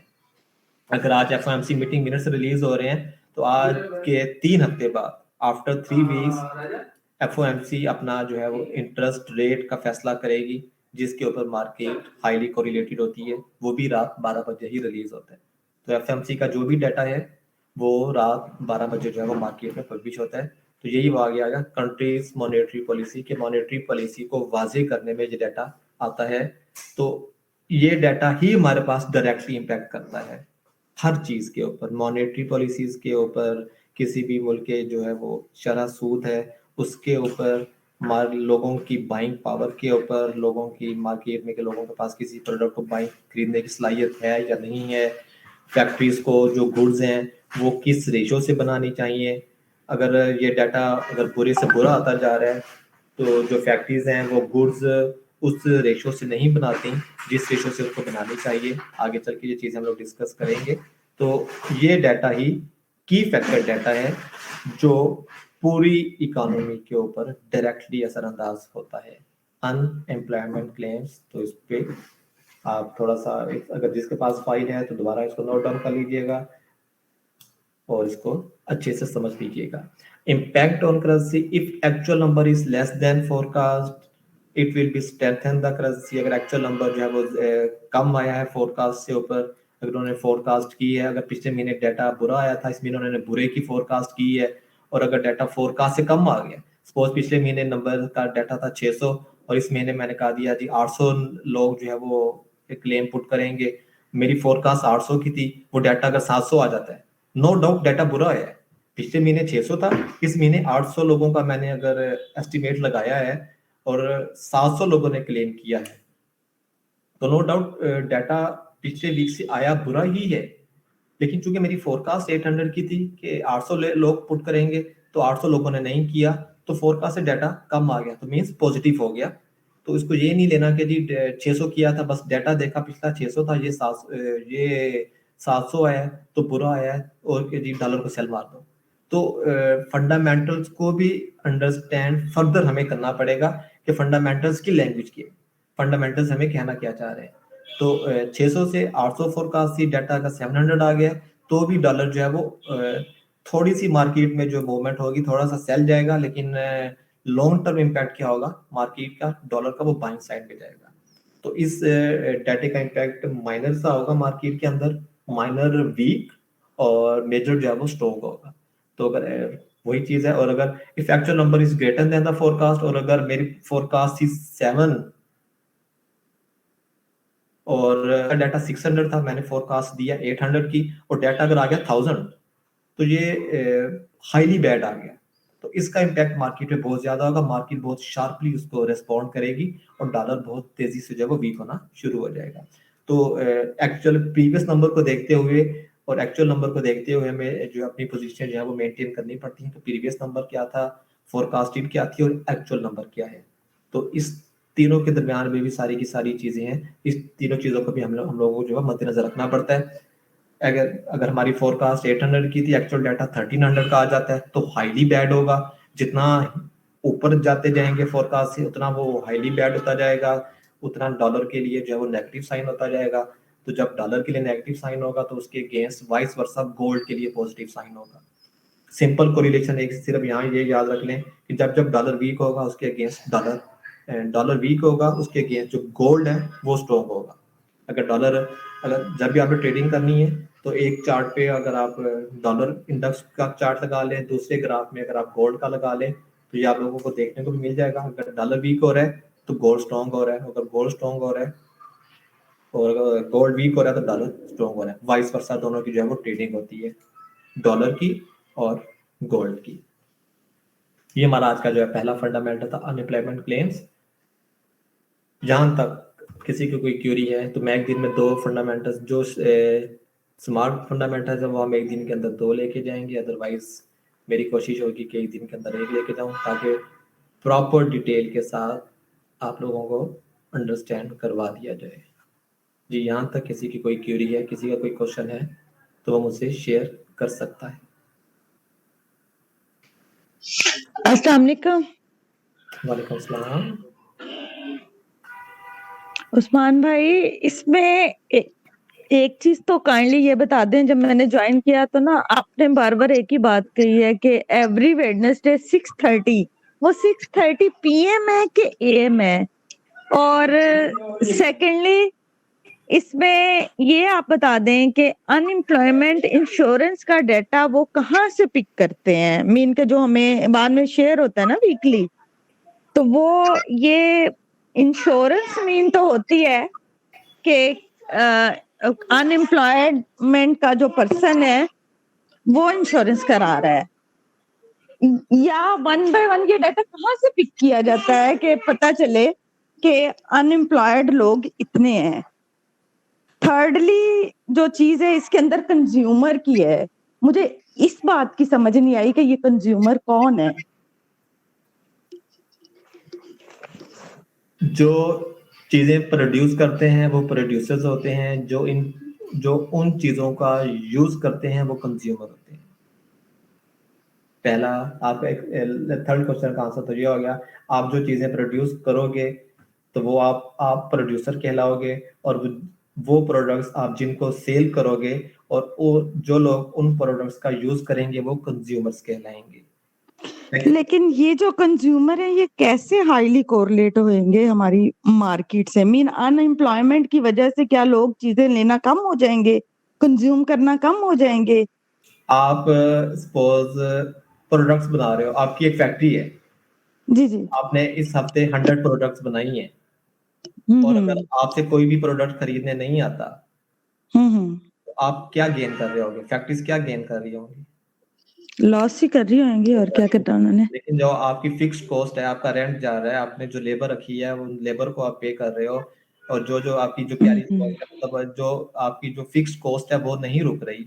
अगर आज एफओएमसी मीटिंग मिनट्स रिलीज हो रहे हैं तो आज के 3 हफ्ते बाद आफ्टर 3 वीक्स एफओएमसी अपना जो है वो इंटरेस्ट रेट का फैसला करेगी, जिसके ऊपर मार्केट हाईली कोरिलेटेड होती है। वो भी रात 12 बजे ही रिलीज होता है। तो एफएमसी का जो भी डाटा है वो रात 12 बजे जो है वो मार्केट में पब्लिश होता है। तो यही वो आ गया कंट्रीज मॉनेटरी पॉलिसी के मॉनेटरी पॉलिसी को वाजे करने में ये डाटा आता है। तो ये डाटा ही हमारे पास डायरेक्टली इम्पैक्ट करता है हर चीज के ऊपर, मॉनेटरी पॉलिसीज के ऊपर, किसी भी मुल्क के जो है वो शरह सूद है उसके ऊपर, लोगों की बाइंग पावर के ऊपर, लोगों की मार्केट में के लोगों के पास किसी प्रोडक्ट को बाइंग खरीदने की सलाहियत है या नहीं है, फैक्ट्रीज को जो गुड्स हैं वो किस रेशो से बनानी चाहिए। अगर ये डाटा अगर बुरे से बुरा आता जा रहा है तो जो फैक्ट्रीज हैं वो गुड्स उस रेशो से नहीं बनाती जिस रेशो से उसको बनानी चाहिए। आगे चल के ये चीज़ हम लोग डिस्कस करेंगे। तो ये डाटा ही की फैक्टर डाटा है जो पूरी इकोनॉमी के ऊपर डायरेक्टली असरअंदाज होता है। अनएम्प्लॉयमेंट क्लेम्स, तो इस पे आप थोड़ा सा अगर जिसके पास फाइल है तो दोबारा इसको नोट डाउन कर लीजिएगा और इसको अच्छे से समझ लीजिएगा। Impact on currency, if actual number is less than forecast it will be strengthen the currency. अगर एक्चुअल नंबर जो है वो कम आया है फोरकास्ट से ऊपर, अगर उन्होंने फोरकास्ट की है, अगर पिछले महीने डाटा बुरा आया था इस महीने उन्होंने बुरे की फोरकास्ट की है और अगर डाटा फोरकास्ट से कम आ गया सपोज पिछले महीने नंबर का डाटा था 600 और इस महीने मैंने कहा दिया जी 800 लोग जो है वो क्लेम पुट करेंगे, मेरी फोरकास्ट 800 की थी, वो डाटा अगर 700 आ जाता है, नो डाउट डाटा बुरा है। पिछले महीने 600 था, इस महीने 800 लोगों का मैंने अगर एस्टिमेट लगाया है और 700 लोगों ने क्लेम किया है, तो नो डाउट डाटा पिछले वीक से आया बुरा ही है। लेकिन चूंकि मेरी फोरकास्ट 800 की थी कि 800 लोग पुट करेंगे, तो 800 लोगों ने नहीं किया, तो फोरकास्ट से डाटा कम आ गया, तो मींस पॉजिटिव हो गया। तो इसको ये नहीं लेना कि जी 600 किया था, बस डाटा देखा पिछला 600 था, ये 700 आया तो बुरा आया है और कि जी डॉलर को सेल मार दो। तो फंडामेंटल्स को भी अंडरस्टैंड फर्दर हमें करना पड़ेगा कि फंडामेंटल्स की लैंग्वेज की, फंडामेंटल्स हमें कहना क्या चाह रहे हैं। तो 600 से 800 फोरकास्ट थी, डाटा का 700 आ गया, तो भी डॉलर जो है वो थोड़ी सी मार्केट में जो मूवमेंट होगी, थोड़ा सा सेल जाएगा, लेकिन लॉन्ग टर्म इम्पैक्ट क्या होगा मार्केट का, डॉलर का, वो बाइंग साइड पे जाएगा। तो इस डाटे का इम्पैक्ट माइनर सा होगा मार्केट के अंदर, माइनर वीक और मेजर जो है वो स्ट्रॉन्ग होगा। तो अगर वही चीज है, और अगर if actual number is greater than the forecast, और अगर मेरी फोरकास्ट थी 7 और डाटा 600 था, मैंने फोरकास्ट दिया 800 की, और डाटा अगर आ गया 1000, तो ये हाईली बैड आ गया। तो इसका इम्पैक्ट मार्केट में बहुत ज्यादा होगा, मार्केट बहुत शार्पली उसको रेस्पॉन्ड करेगी और डॉलर बहुत तेजी से जो है वो वीक होना शुरू हो जाएगा। तो एक्चुअल प्रीवियस नंबर को देखते हुए और एक्चुअल नंबर को देखते हुए हमें जो अपनी पोजीशन जो है वो मेंटेन करनी पड़ती है। तो प्रीवियस नंबर क्या था, फोरकास्टेड क्या थी और एक्चुअल नंबर क्या है, तो इस तीनों के दरमियान में भी सारी की सारी चीजें हैं। इस तीनों चीजों को भी हम लोगों को जो है मद्देनजर रखना पड़ता है। अगर हमारी फोरकास्ट 800 की थी, एक्चुअल डाटा 1300 का आ जाता है, तो हाईली बैड होगा। जितना ऊपर जाते जाएंगे फोरकास्ट से, उतना वो हाईली बैड होता जाएगा, उतना डॉलर के लिए जो है वो नेगेटिव साइन होता जाएगा। तो जब डॉलर के लिए नेगेटिव साइन होगा, तो उसके अगेंस्ट वाइस वर्सा गोल्ड के लिए पॉजिटिव साइन होगा। सिंपल कोरिलेशन एक सिर्फ यहाँ ये याद रख लें कि जब जब डॉलर वीक होगा, उसके अगेंस्ट डॉलर वीक होगा, उसके अगेंस्ट जो गोल्ड है वो स्ट्रॉन्ग होगा। अगर जब भी आपने ट्रेडिंग करनी है, तो एक चार्ट पे अगर आप डॉलर इंडेक्स का चार्ट लगा लें, दूसरे ग्राफ में अगर आप गोल्ड का लगा लें, तो ये आप लोगों को देखने को भी मिल जाएगा। अगर डॉलर वीक हो रहा है तो गोल्ड स्ट्रॉन्ग हो रहा है, अगर गोल्ड स्ट्रॉन्ग हो रहा है और अगर गोल्ड वीक हो रहा है तो डॉलर स्ट्रॉन्ग हो रहा है। वाइस वर्सा दोनों की जो है वो ट्रेडिंग होती है, डॉलर की और गोल्ड की। ये हमारा आज का जो है पहला फंडामेंटल था, अनएम्प्लॉयमेंट क्लेम्स। जहां तक किसी की कोई क्यूरी है, तो मैं एक दिन में 2 फंडामेंटल्स जो स्मार्ट फंडामेंटल्स है वो हम एक दिन के अंदर 2 लेके जाएंगे, अदरवाइज मेरी कोशिश होगी कि एक दिन के अंदर 1 लेके जाऊं, ताकि प्रॉपर डिटेल के साथ आप लोगों को अंडरस्टैंड करवा दिया जाए। जी, यहाँ तक किसी की कोई क्यूरी है, किसी का कोई क्वेश्चन है, तो वो मुझसे शेयर कर सकता है। अस्सलाम वालेकुम। वालेकुम सलाम। उस्मान भाई, इसमें एक चीज तो काइंडली ये बता दें, जब मैंने ज्वाइन किया तो ना आपने बार बार एक ही बात कही है कि एवरी वेडनेसडे 6:30, वो 6:30 PM है कि AM है? और सेकेंडली इसमें ये आप बता दें कि अनएम्प्लॉयमेंट इंश्योरेंस का डाटा वो कहाँ से पिक करते हैं, मीन के जो हमें बाद में शेयर होता है ना वीकली, तो वो ये इंश्योरेंस मीन तो होती है कि अनएम्प्लॉयमेंट का जो पर्सन है वो इंश्योरेंस करा रहा है, या 1 बाय 1 ये डाटा कहाँ से पिक किया जाता है कि पता चले कि अनएम्प्लॉयड लोग इतने हैं? थर्डली जो चीज है इसके अंदर कंज्यूमर की है, मुझे इस बात की समझ नहीं आई कि ये कंज्यूमर कौन है। जो चीजें प्रोड्यूस करते हैं वो प्रोड्यूसर्स होते हैं, जो उन चीजों का यूज करते हैं वो कंज्यूमर होते हैं। पहला आपका एक थर्ड क्वेश्चन का आंसर तो ये हो गया, आप जो चीजें प्रोड्यूस करोगे तो वो आप प्रोड्यूसर कहलाओगे, और वो प्रोडक्ट्स आप जिनको सेल करोगे और वो जो लोग उन प्रोडक्ट्स का यूज करेंगे वो कंज्यूमर्स कहलाएंगे। लेकिन ये जो कंज्यूमर है ये कैसे हाईली कोरिलेट होंगे हमारी मार्केट से? मीन अनएम्प्लॉयमेंट की वजह से क्या लोग चीजें लेना कम हो जाएंगे, कंज्यूम करना कम हो जाएंगे? आप सपोज प्रोडक्ट्स बना रहे हो, आपकी एक फैक्ट्री है, जी जी। आपने इस हफ्ते 100 प्रोडक्ट्स बनाई हैं और अगर आपसे कोई भी प्रोडक्ट खरीदने नहीं आता तो आप क्या गेन कर रहे होगे, फैक्ट्रीज क्या गेन कर रही होंगी? लॉस ही कर रही होंगी और क्या करना उन्होंने। लेकिन जो आपकी फिक्स्ड कॉस्ट है, आपका रेंट जा रहा है, आपने जो लेबर रखी है वो लेबर को आप पे कर रहे हो, और जो आपकी जो कैरी मतलब जो आपकी जो फिक्स्ड कॉस्ट है वो नहीं रुक रही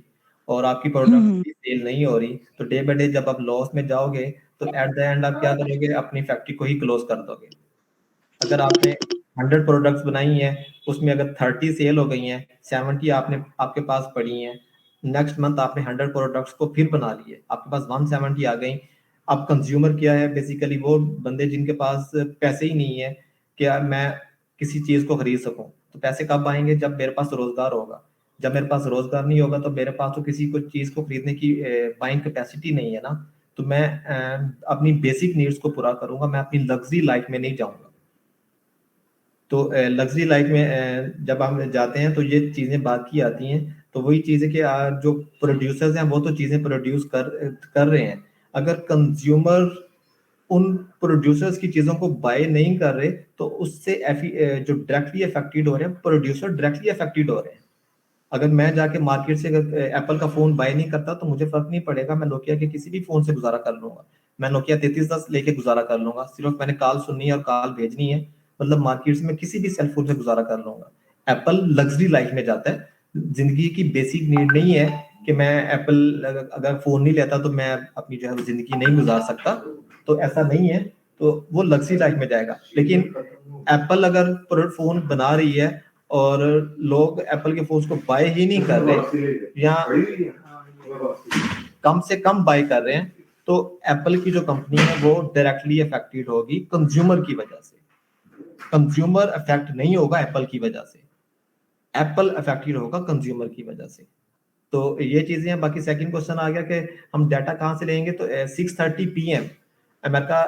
और आपकी प्रोडक्ट की सेल नहीं हो रही, तो डे बाय डे जब आप लॉस में जाओगे तो एट द एंड आप क्या करोगे, अपनी फैक्ट्री को ही क्लोज कर दोगे। अगर आपने 100 प्रोडक्ट्स बनाई हैं, उसमें अगर 30 सेल हो गई हैं, 70 आपने आपके पास पड़ी हैं, नेक्स्ट मंथ आपने 100 प्रोडक्ट्स को फिर बना लिए, आपके पास 170 आ गई। अब कंज्यूमर क्या है, बेसिकली वो बंदे जिनके पास पैसे ही नहीं है कि मैं किसी चीज को खरीद सकूं, तो पैसे कब आएंगे, जब मेरे पास रोजगार होगा। जब मेरे पास रोजगार नहीं होगा तो मेरे पास तो किसी को चीज को खरीदने की बाइंग कैपेसिटी नहीं है ना, तो मैं अपनी बेसिक नीड्स को पूरा करूंगा, मैं अपनी लग्जरी लाइफ में नहीं जाऊंगा। तो लग्जरी लाइफ में जब हम जाते हैं तो ये चीजें बात की आती हैं, तो वही चीजें कि जो प्रोड्यूसर्स हैं वो तो चीजें प्रोड्यूस कर रहे हैं, अगर कंज्यूमर उन प्रोड्यूसर्स की चीजों को बाय नहीं कर रहे तो उससे जो डायरेक्टली अफेक्टेड हो रहे हैं प्रोड्यूसर, डायरेक्टली अफेक्टेड हो रहे हैं। अगर मैं जाके मार्केट से अगर एप्पल का फोन बाय नहीं करता तो मुझे फर्क नहीं पड़ेगा, मैं नोकिया के किसी भी फोन से गुजारा कर लूंगा, मैं नोकिया 3310 लेके गुजारा कर लूंगा, सिर्फ मैंने कॉल सुननी है और कॉल भेजनी है, मतलब मार्केट में किसी भी सेल फोन से गुजारा कर लूंगा। एप्पल लग्जरी लाइफ में जाता है, जिंदगी की बेसिक नीड नहीं है कि मैं एप्पल अगर फोन नहीं लेता तो मैं अपनी जो है जिंदगी नहीं गुजार सकता, तो ऐसा नहीं है, तो वो लग्जरी लाइफ में जाएगा। लेकिन एप्पल अगर फोन बना रही है और लोग एप्पल के फोन को बाय ही नहीं कर रहे या कम से कम बाय कर रहे हैं, तो एप्पल की जो कंपनी है वो डायरेक्टली अफेक्टेड होगी कंज्यूमर की वजह से। कंज्यूमर अफेक्ट नहीं होगा एप्पल की वजह से, एप्पल अफेक्टेड होगा कंज्यूमर की वजह से। तो ये चीजें हैं। बाकी सेकंड क्वेश्चन आ गया कि हम डाटा कहाँ से लेंगे, तो 6:30 PM अमेरिका,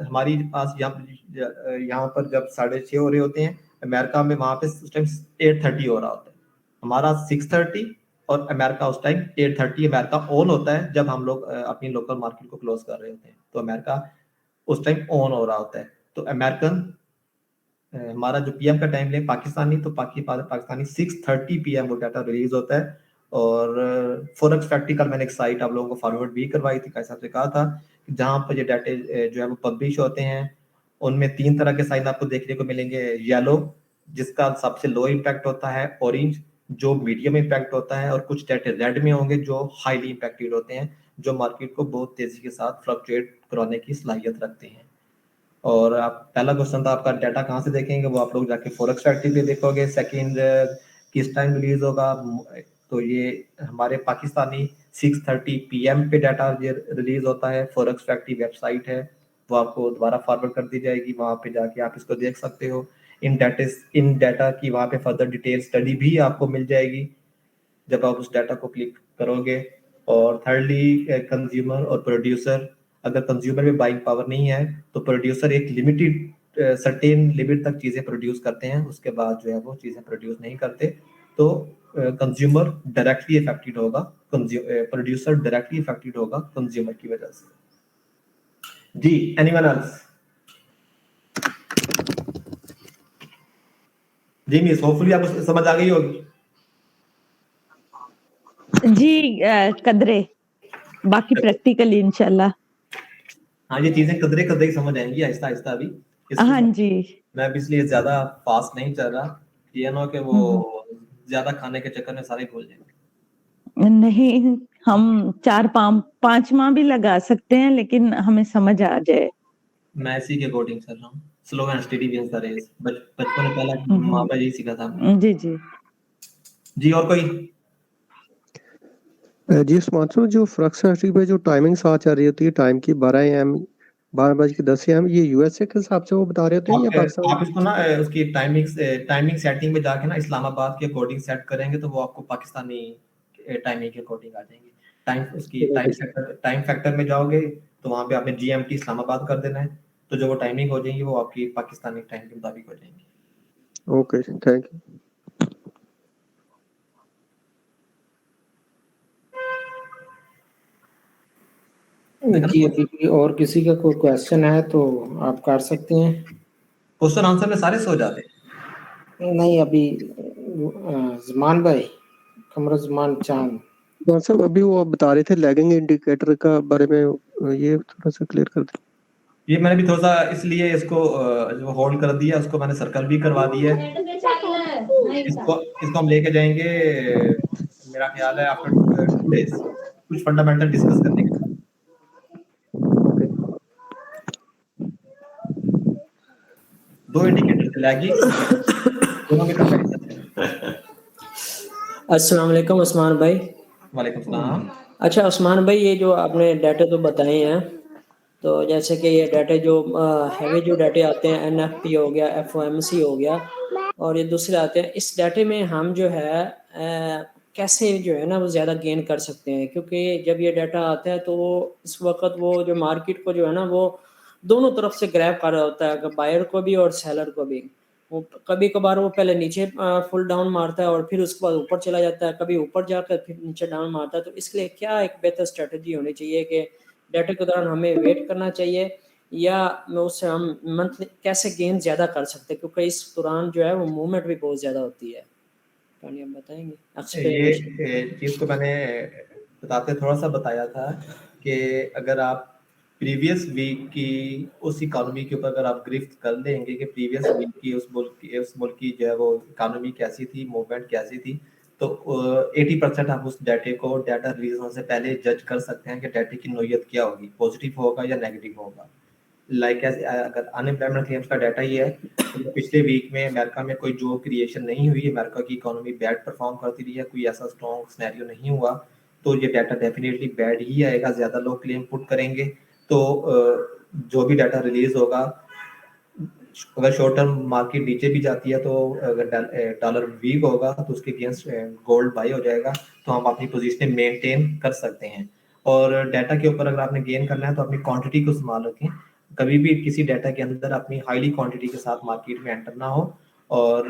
हमारी पास यहाँ पर जब 6:30 हो रहे होते हैं अमेरिका में, वहां पे उस टाइम 8:30 हो रहा होता है, हमारा 6:30 और अमेरिका उस टाइम 8:30 अमेरिका ऑन होता है जब हम लोग अपनी लोकल मार्केट को क्लोज कर रहे होते हैं, तो अमेरिका उस टाइम ऑन हो रहा होता है। तो अमेरिकन हमारा जो PM का टाइम ले पाकिस्तानी, तो पाकिस्तानी 6:30 PM वो डाटा रिलीज होता है। और फॉरेक्स फैक्ट्री कल मैंने एक साइट आप लोगों को फॉरवर्ड भी करवाई थी, कैसा से कहा था जहां पर ये डाटे जो है वो पब्लिश होते हैं, उनमें 3 तरह के साइन आपको देखने को मिलेंगे। येलो जिसका सबसे लो इम्पैक्ट होता है, ऑरेंज जो मीडियम इम्पैक्ट होता है, और कुछ डाटे रेड में होंगे जो हाईली इम्पैक्टेड होते हैं, जो मार्केट को बहुत तेजी के साथ फ्लक्चुएट कराने की सलाहियत रखते हैं। और आप पहला क्वेश्चन था आपका डाटा कहाँ से देखेंगे, वो आप लोग जाके फॉरेक्स फैक्ट्री पे देखोगे। सेकंड किस टाइम रिलीज होगा, तो ये हमारे पाकिस्तानी 6:30 PM पे डाटा रिलीज होता है, फॉरेक्स फैक्ट्री वेबसाइट है वो आपको दोबारा फॉरवर्ड कर दी जाएगी, वहां पे जाके आप इसको देख सकते हो। इन डाटा की वहां पे फर्दर डिटेल स्टडी भी आपको मिल जाएगी जब आप उस डाटा को क्लिक करोगे। और थर्डली कंज्यूमर और प्रोड्यूसर, अगर कंज्यूमर में बाइंग पावर नहीं है तो प्रोड्यूसर एक लिमिटेड सर्टेन लिमिट तक चीजें प्रोड्यूस करते हैं, उसके बाद जो है वो चीजें प्रोड्यूस नहीं करते, तो कंज्यूमर डायरेक्टली अफेक्टेड होगा, प्रोड्यूसर डायरेक्टली अफेक्टेड होगा कंज्यूमर की वजह से। जी एनीवन एल्स? जी मिस, होपफुली आपको समझ आ गई होगी। जी कदरे, बाकी प्रैक्टिकली इंशाल्लाह। हाँ, ये चीजें कदरे कदरे ही समझ आएंगी आहिस्ता आहिस्ता अभी, हाँ जी। मैं भी इसलिए ज्यादा फास्ट नहीं चल रहा, ये ना हो कि वो ज्यादा खाने के चक्कर में सारे भूल जाए। नहीं, हम 4-5 माह भी लगा सकते हैं लेकिन हमें समझ आ जाए। मैं इसी के अकॉर्डिंग चल रहा हूँ, slow and steady wins the race. बचपन में पहला माँ बाप यही सीखा था हमने। जी जी जी और कोई? जी स्मार्टफोन जो फ्लक्स फैक्ट्री पे जो टाइमिंग साथ चल रही होती है टाइम की 12 AM 12:10 AM, ये USA के हिसाब से वो बता रहे होते हैं या पाकिस्तान? आप इसको ना उसकी टाइमिंग सेटिंग में जाके ना इस्लामाबाद के अकॉर्डिंग सेट करेंगे तो वो आपको पाकिस्तानी टाइमिंग के अकॉर्डिंग आ जाएंगे। टाइम फैक्टर में जाओगे तो वहां पे आपने GMT इस्लामाबाद कर देना है, तो जो वो टाइमिंग हो जाएगी वो आपकी पाकिस्तानी टाइम के मुताबिक हो जाएंगी। Okay, thank you. जी अभी और किसी का कोई क्वेश्चन है तो आप कर सकते हैं। क्वेश्चन आंसर में सारे सो जाते नहीं अभी जमान भाई कमरुज़्ज़मान चांद डॉक्टर साहब अभी वो आप बता रहे थे लैगिंग इंडिकेटर का बारे में, ये थोड़ा सा क्लियर कर दें। ये मैंने भी थोड़ा सा इसलिए इसको जो होल्ड कर दिया उसको मैंने सर्कल भी करवा दिया है। इसको हम लेके जाएंगे मेरा ख्याल है आफ्टर 2 डेज कुछ फंडामेंटल डिस्कस करने के बाद। दो इंडिकेटर लैगी दोनों में कंपैरिजन है। अस्सलाम वालेकुम उस्मान भाई। वालेकुम सलाम। अच्छा उस्मान भाई, ये जो आपने डाटा तो बताए हैं, तो जैसे कि ये डाटे जो हैवी जो डाटे आते हैं एनएफपी हो गया, एफओएमसी हो गया और ये दूसरे आते हैं, इस डाटे में हम जो है कैसे जो है ना वो ज़्यादा गेन कर सकते हैं? क्योंकि जब ये डाटा आता है तो वो इस वक्त वो जो मार्केट को जो है ना वो दोनों तरफ से ग्रैब कर रहा होता है, बायर को भी और सेलर को भी। वो कभी कभार वो पहले नीचे फुल डाउन मारता है और फिर उसके बाद ऊपर चला जाता है, कभी ऊपर जाकर फिर नीचे डाउन मारता है। तो इसके लिए क्या एक बेहतर स्ट्रेटजी होनी चाहिए कि डाटा के दौरान हमें वेट करना चाहिए या उससे हम मंथली कैसे गेन ज़्यादा कर सकते हैं? क्योंकि इस दौरान जो है वो मूवमेंट भी बहुत ज़्यादा होती है। कहानी आप बताएंगे? ये चीज़ को मैंने बताते थोड़ा सा बताया था कि अगर आप प्रीवियस वीक की उस इकोनॉमी के ऊपर अगर आप गिरफ्त कर लेंगे कि प्रीवियस वीक की उस मुल्क की जो है वो इकोनॉमी कैसी थी, मूवमेंट कैसी थी, तो 80% आप उस डाटे को डाटा रिलीज होने से पहले जज कर सकते हैं कि डाटे की नोयत क्या होगी, पॉजिटिव होगा या नेगेटिव होगा। लाइक अगर अनएम्प्लॉयमेंट क्लेम्स का डाटा ये है तो पिछले वीक में अमेरिका में कोई जॉब क्रिएशन नहीं हुई, अमेरिका की इकोनॉमी बैड परफॉर्म करती रही है, कोई ऐसा स्ट्रॉन्ग सिनेरियो नहीं हुआ, तो ये डाटा डेफिनेटली बैड ही आएगा, ज़्यादा लोग क्लेम पुट करेंगे। तो जो भी डाटा रिलीज होगा, अगर शॉर्ट टर्म मार्केट नीचे भी जाती है तो अगर डॉलर वीक होगा तो उसके अगेंस्ट गोल्ड बाई हो जाएगा, तो हम अपनी पोजीशन मेंटेन कर सकते हैं। और डाटा के ऊपर अगर आपने गेन करना है तो अपनी क्वांटिटी को संभाल रखें, कभी भी किसी डाटा के अंदर अपनी हाईली क्वांटिटी के साथ मार्केट में एंटर ना हो और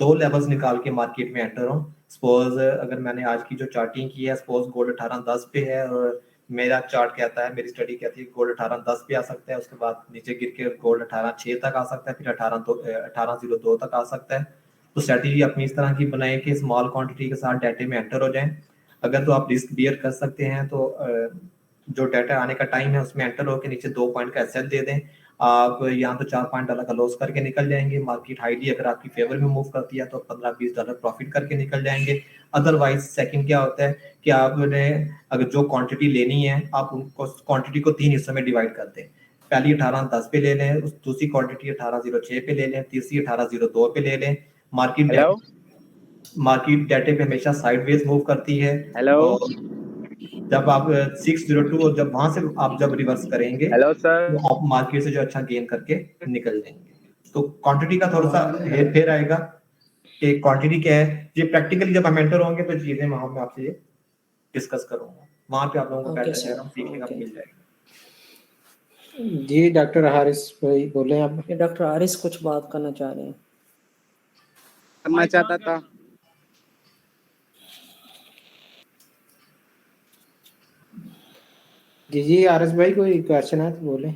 2 लेवल्स निकाल के मार्केट में एंटर हो। सपोज अगर मैंने आज की जो चार्टिंग की है, सपोज गोल्ड 1810 पे है और मेरा चार्ट कहता है, मेरी स्टडी कहती है गोल्ड 1810 पे आ सकता है, उसके बाद नीचे गिर के गोल्ड 1806 तक आ सकता है, फिर 1802 तक आ सकता है। तो स्ट्रेटजी अपनी इस तरह की बनाएं कि स्मॉल क्वांटिटी के साथ डाटे में एंटर हो जाएं। अगर तो आप रिस्क बियर कर सकते हैं तो जो डाटा आने का टाइम है उसमें एंटर होकर नीचे 2 पॉइंट का एसेट दे दें, आप यहाँ तो $4 का लॉस करके निकल जाएंगे। मार्केट हाईली अगर आपकी फेवर में मूव करती है तो $15-20 प्रॉफिट करके निकल जाएंगे। अदरवाइज सेकंड क्या होता है कि आपने अगर जो क्वांटिटी लेनी है आप उनको क्वांटिटी को 3 हिस्सों में डिवाइड कर दें। पहली 1810 पे ले लें, दूसरी क्वांटिटी 1806 पे ले लें, तीसरी 1802 पे ले लें। मार्केट डाटे पे हमेशा साइडवेज मूव करती है। जब आप 602 और जब वहां से आप जब रिवर्स करेंगे तो आप मार्केट से जो अच्छा गेन करके निकल जाएंगे। तो क्वांटिटी का थोड़ा सा हेर फेर आएगा कि क्वांटिटी क्या है, ये प्रैक्टिकली जब हम एंटर होंगे तो चीजें वहां मैं आपसे डिस्कस करूंगा, वहां पे आप लोगों को डाटा सीखने का मिल जाएगा। जी डॉक्टर हारिस भाई बोले आप। डॉक्टर हारिस कुछ बात करना चाह रहे हैं? करना चाहता था। जी आरएस भाई कोई क्वेश्चन है तो बोले।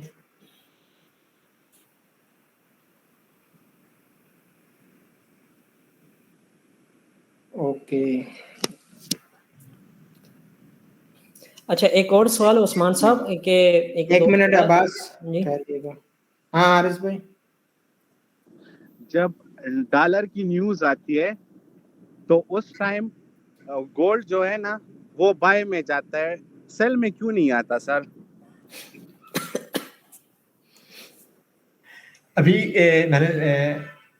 ओके अच्छा एक और सवाल उस्मान साहब के एक मिनट अब्बास ठहरिएगा। हाँ आरिस भाई, जब डॉलर की न्यूज आती है तो उस टाइम गोल्ड जो है ना वो बाय में जाता है, सेल में क्यों नहीं आता सर? अभी मैंने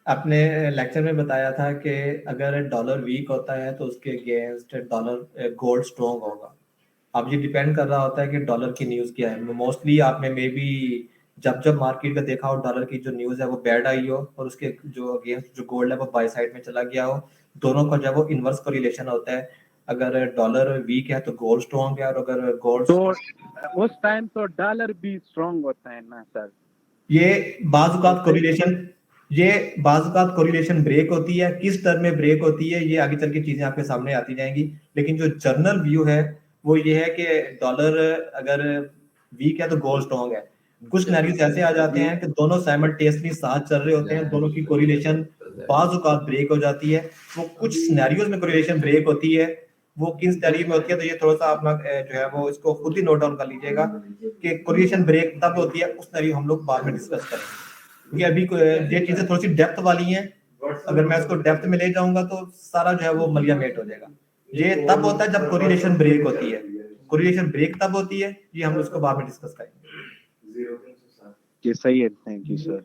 अपने लेक्चर में बताया था कि अगर डॉलर वीक होता है तो उसके अगेंस्ट डॉलर गोल्ड स्ट्रॉन्ग होगा। अब ये डिपेंड कर रहा होता है कि डॉलर की न्यूज़ क्या है। मोस्टली आपने मे बी जब मार्केट का देखा हो डॉलर की जो न्यूज़ है वो बैड आई हो और उसके जो अगेंस्ट जो गोल्ड है वो बाय साइड में चला गया हो, दोनों का जब वो इनवर्स कोरिलेशन होता है, अगर डॉलर वीक है तो गोल्ड स्ट्रॉन्ग है और अगर गोल्ड तो उस टाइम तो डॉलर भी स्ट्रॉन्ग होता है ना सर? ये बाज़-औक़ात कोरिलेशन ब्रेक होती है। किस टर्म में ब्रेक होती है ये आगे चल के चीजें आपके सामने आती जाएंगी, लेकिन जो जनरल व्यू है वो ये है कि डॉलर अगर वीक है तो गोल्ड स्ट्रॉन्ग है। कुछ सिनेरियोस ऐसे आ जाते हैं कि दोनों साइमल्टेनियसली साथ चल रहे होते हैं, दोनों की कोरिलेशन बाज़ औक़ात ब्रेक हो जाती है। वो कुछ सिनेरियोस में कोरिलेशन ब्रेक होती है, वो किन सिनेरियो में होती है, तो ये थोड़ा-सा अपना जो है वो इसको खुद ही नोट डाउन कर लीजिएगा कि कोरिलेशन ब्रेक तब होती है, उस सिनेरियो हम लोग बाद में डिस्कस करेंगे। क्योंकि अभी ये चीज़ें थोड़ी-सी डेप्थ वाली हैं, अगर मैं इसको डेप्थ में ले जाऊँगा तो सारा जो है वो मलियामेट हो जाएगा। ये तब होता है जब कोरिलेशन ब्रेक होती है। कोरिलेशन ब्रेक तब होती है, ये हम उसको बाद में डिस्कस करेंगे। जी सही है, थैंक यू सर।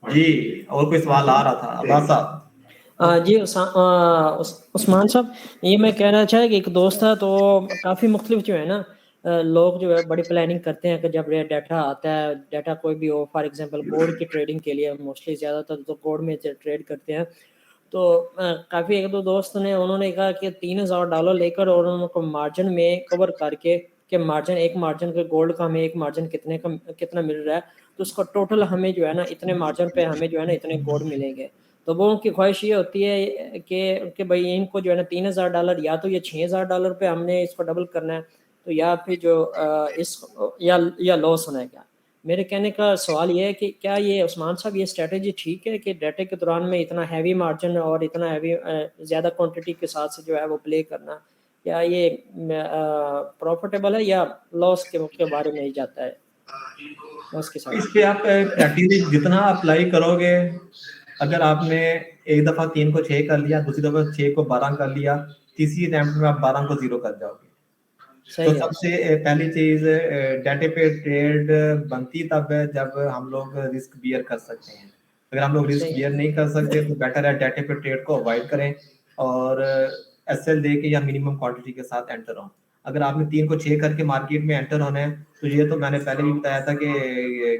जी, और कोई सवाल आ रहा था अब्बास साहब? जी उस्मान साहब, ये मैं कहना चाह कि एक दोस्त था, तो काफ़ी मुख्तलिफ जो है ना लोग जो है बड़ी प्लानिंग करते हैं कि जब ये डाटा आता है, डाटा कोई भी हो, फॉर एग्जांपल गोल्ड की ट्रेडिंग के लिए मोस्टली ज़्यादातर तो गोल्ड में ट्रेड करते हैं। तो काफ़ी एक दो दोस्त ने उन्होंने कहा कि $3000 लेकर और उनको मार्जिन में कवर करके कि मार्जिन एक मार्जिन के गोल्ड का हमें एक मार्जिन कितना मिल रहा है, तो उसका टोटल हमें जो है ना इतने मार्जिन पे हमें जो है ना इतने गोल्ड मिलेंगे। तो वो उनकी ख्वाहिश ये होती है कि भाई इनको जो है ना $3000 या तो ये $6000 पे हमने इसको डबल करना है, तो या फिर जो या लॉस होना है क्या। मेरे कहने का सवाल ये है कि क्या ये उस्मान साहब ये स्ट्रेटजी ठीक है कि डाटे के दौरान में इतना हैवी मार्जिन और इतना हैवी ज़्यादा क्वांटिटी के साथ से जो है वो प्ले करना, क्या ये प्रॉफिटेबल है या लॉस के बारे में ही जाता है लॉस के साथ? इस पे आप प्रैक्टिस जितना अप्लाई करोगे, अगर आपने एक दफ़ा 3 को 6 कर लिया, दूसरी दफ़ा 6 को 12 कर लिया, तीसरी अटेम्प्ट में आप 12 को 0 कर जाओगे। तो सबसे पहली चीज़ डाटे पे ट्रेड बनती तब है जब हम लोग रिस्क बियर कर सकते हैं। अगर हम लोग रिस्क बियर नहीं कर सकते तो बेटर है डाटे पे ट्रेड को अवॉइड करें और एसएल दे के या मिनिमम क्वांटिटी के साथ एंटर हो। अगर आपने 3 को 6 करके मार्केट में एंटर होना है, तो ये तो मैंने पहले भी बताया था कि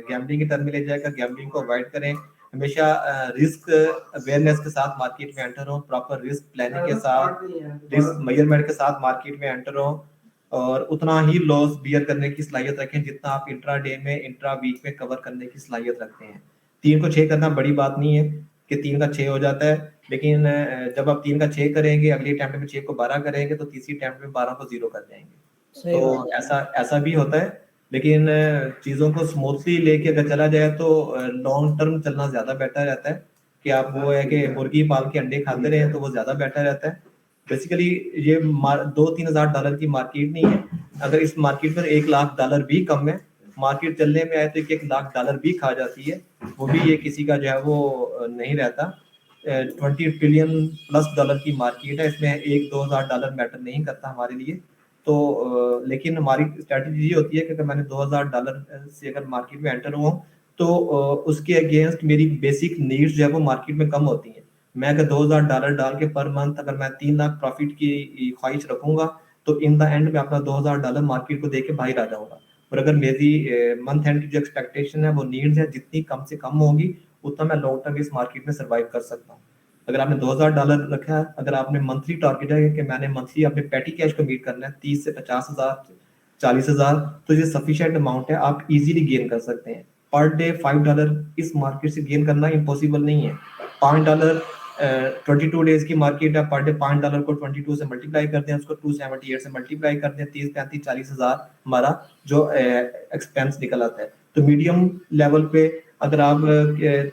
गैम्बलिंग की टर्म में ले जाएगा। गैम्बलिंग को अवॉइड करें, हमेशा रिस्क अवेयरनेस के साथ मार्केट में एंटर हो, प्रॉपर रिस्क प्लानिंग के साथ, रिस्क मेजरमेंट के साथ मार्केट में एंटर हो और उतना ही लॉस बियर करने की सलाहियत रखें जितना आप इंट्रा डे में, इंट्रा वीक में कवर करने की सलाहियत रखते हैं। 3 को 6 करना बड़ी बात नहीं है कि 3 का 6 हो जाता है, लेकिन जब आप 3 का 6 करेंगे, अगली अटेम्प्ट में 6 को 12 करेंगे, तो तीसरी अटेम्प्ट में 12 को 0 कर जाएंगे। तो ऐसा भी होता है, लेकिन चीज़ों को स्मूथली लेके अगर चला जाए तो लॉन्ग टर्म चलना ज़्यादा बेटर रहता है कि आप वो है कि मुर्गी पाल के अंडे खाते रहें, तो वो ज़्यादा बेटर रहता है। बेसिकली ये $2-3 हज़ार की मार्केट नहीं है। अगर इस मार्केट पर $1,00,000 भी कम है, मार्केट चलने में आए तो $1,00,000 भी खा जाती है, वो भी ये किसी का जो है वो नहीं रहता। 20 ट्रिलियन प्लस डॉलर की मार्केट है, इसमें $1-2 हज़ार डॉलर मैटर नहीं करता हमारे लिए। तो लेकिन हमारी स्ट्रैटेजी ये होती है कि अगर मैंने $2,000 से अगर मार्केट में एंटर हुआ तो उसके अगेंस्ट मेरी बेसिक नीड्स जो है वो मार्केट में कम होती हैं। मैं अगर $2,000 डाल के पर मंथ अगर मैं 3 लाख प्रॉफिट की ख्वाहिश रखूंगा, तो इन द एंड में अपना $2,000 मार्केट को दे के बाहर आ जाऊंगा। और अगर मेरी मंथ एंड की जो एक्सपेक्टेशन है वो नीड्स है जितनी कम से कम होगी, उतना मैं लॉन्ग टर्म इस मार्केट में सर्वाइव कर सकता हूँ। अगर आपने $2,000 रखा है, अगर आपने मंथली टारगेट है कि मैंने मंथली अपने पैटी कैश को मीट करना है 30 से 50,000 40,000, तो ये सफिशिएंट अमाउंट है, आप इजीली गेन कर सकते हैं। पर डे $5 इस मार्केट से गेन करना इम्पॉसिबल नहीं है। $5 22 डेज की मार्केट है, पर डे $5 को 22 से मल्टीप्लाई करते हैं, उसको 278 से मल्टीप्लाई करते हैं, 30 35 40 हज़ार हमारा जो एक्सपेंस निकल आता है। तो मीडियम लेवल पे अगर आप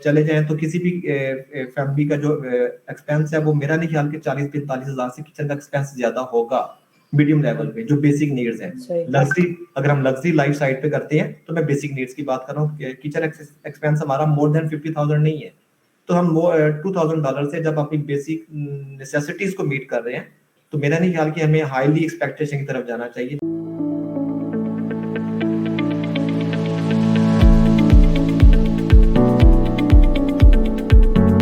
चले जाएं तो किसी भी फैमिली का जो एक्सपेंस है वो मेरा नहीं ख्याल कि 40-45 हज़ार से किचन का एक्सपेंस ज्यादा होगा मीडियम लेवल पे, जो बेसिक नीड्स हैं। लग्जरी अगर हम लग्जरी लाइफ साइड पे करते हैं तो मैं बेसिक नीड्स की बात कर रहा हूँ। किचन एक्सपेंस हमारा मोर देन 50,000 नहीं है, तो हम वो $2,000 से जब अपनी बेसिक नेसेसिटीज को मीट कर रहे हैं, तो मेरा नहीं ख्याल कि हमें हाईली एक्सपेक्टेशन की तरफ जाना चाहिए।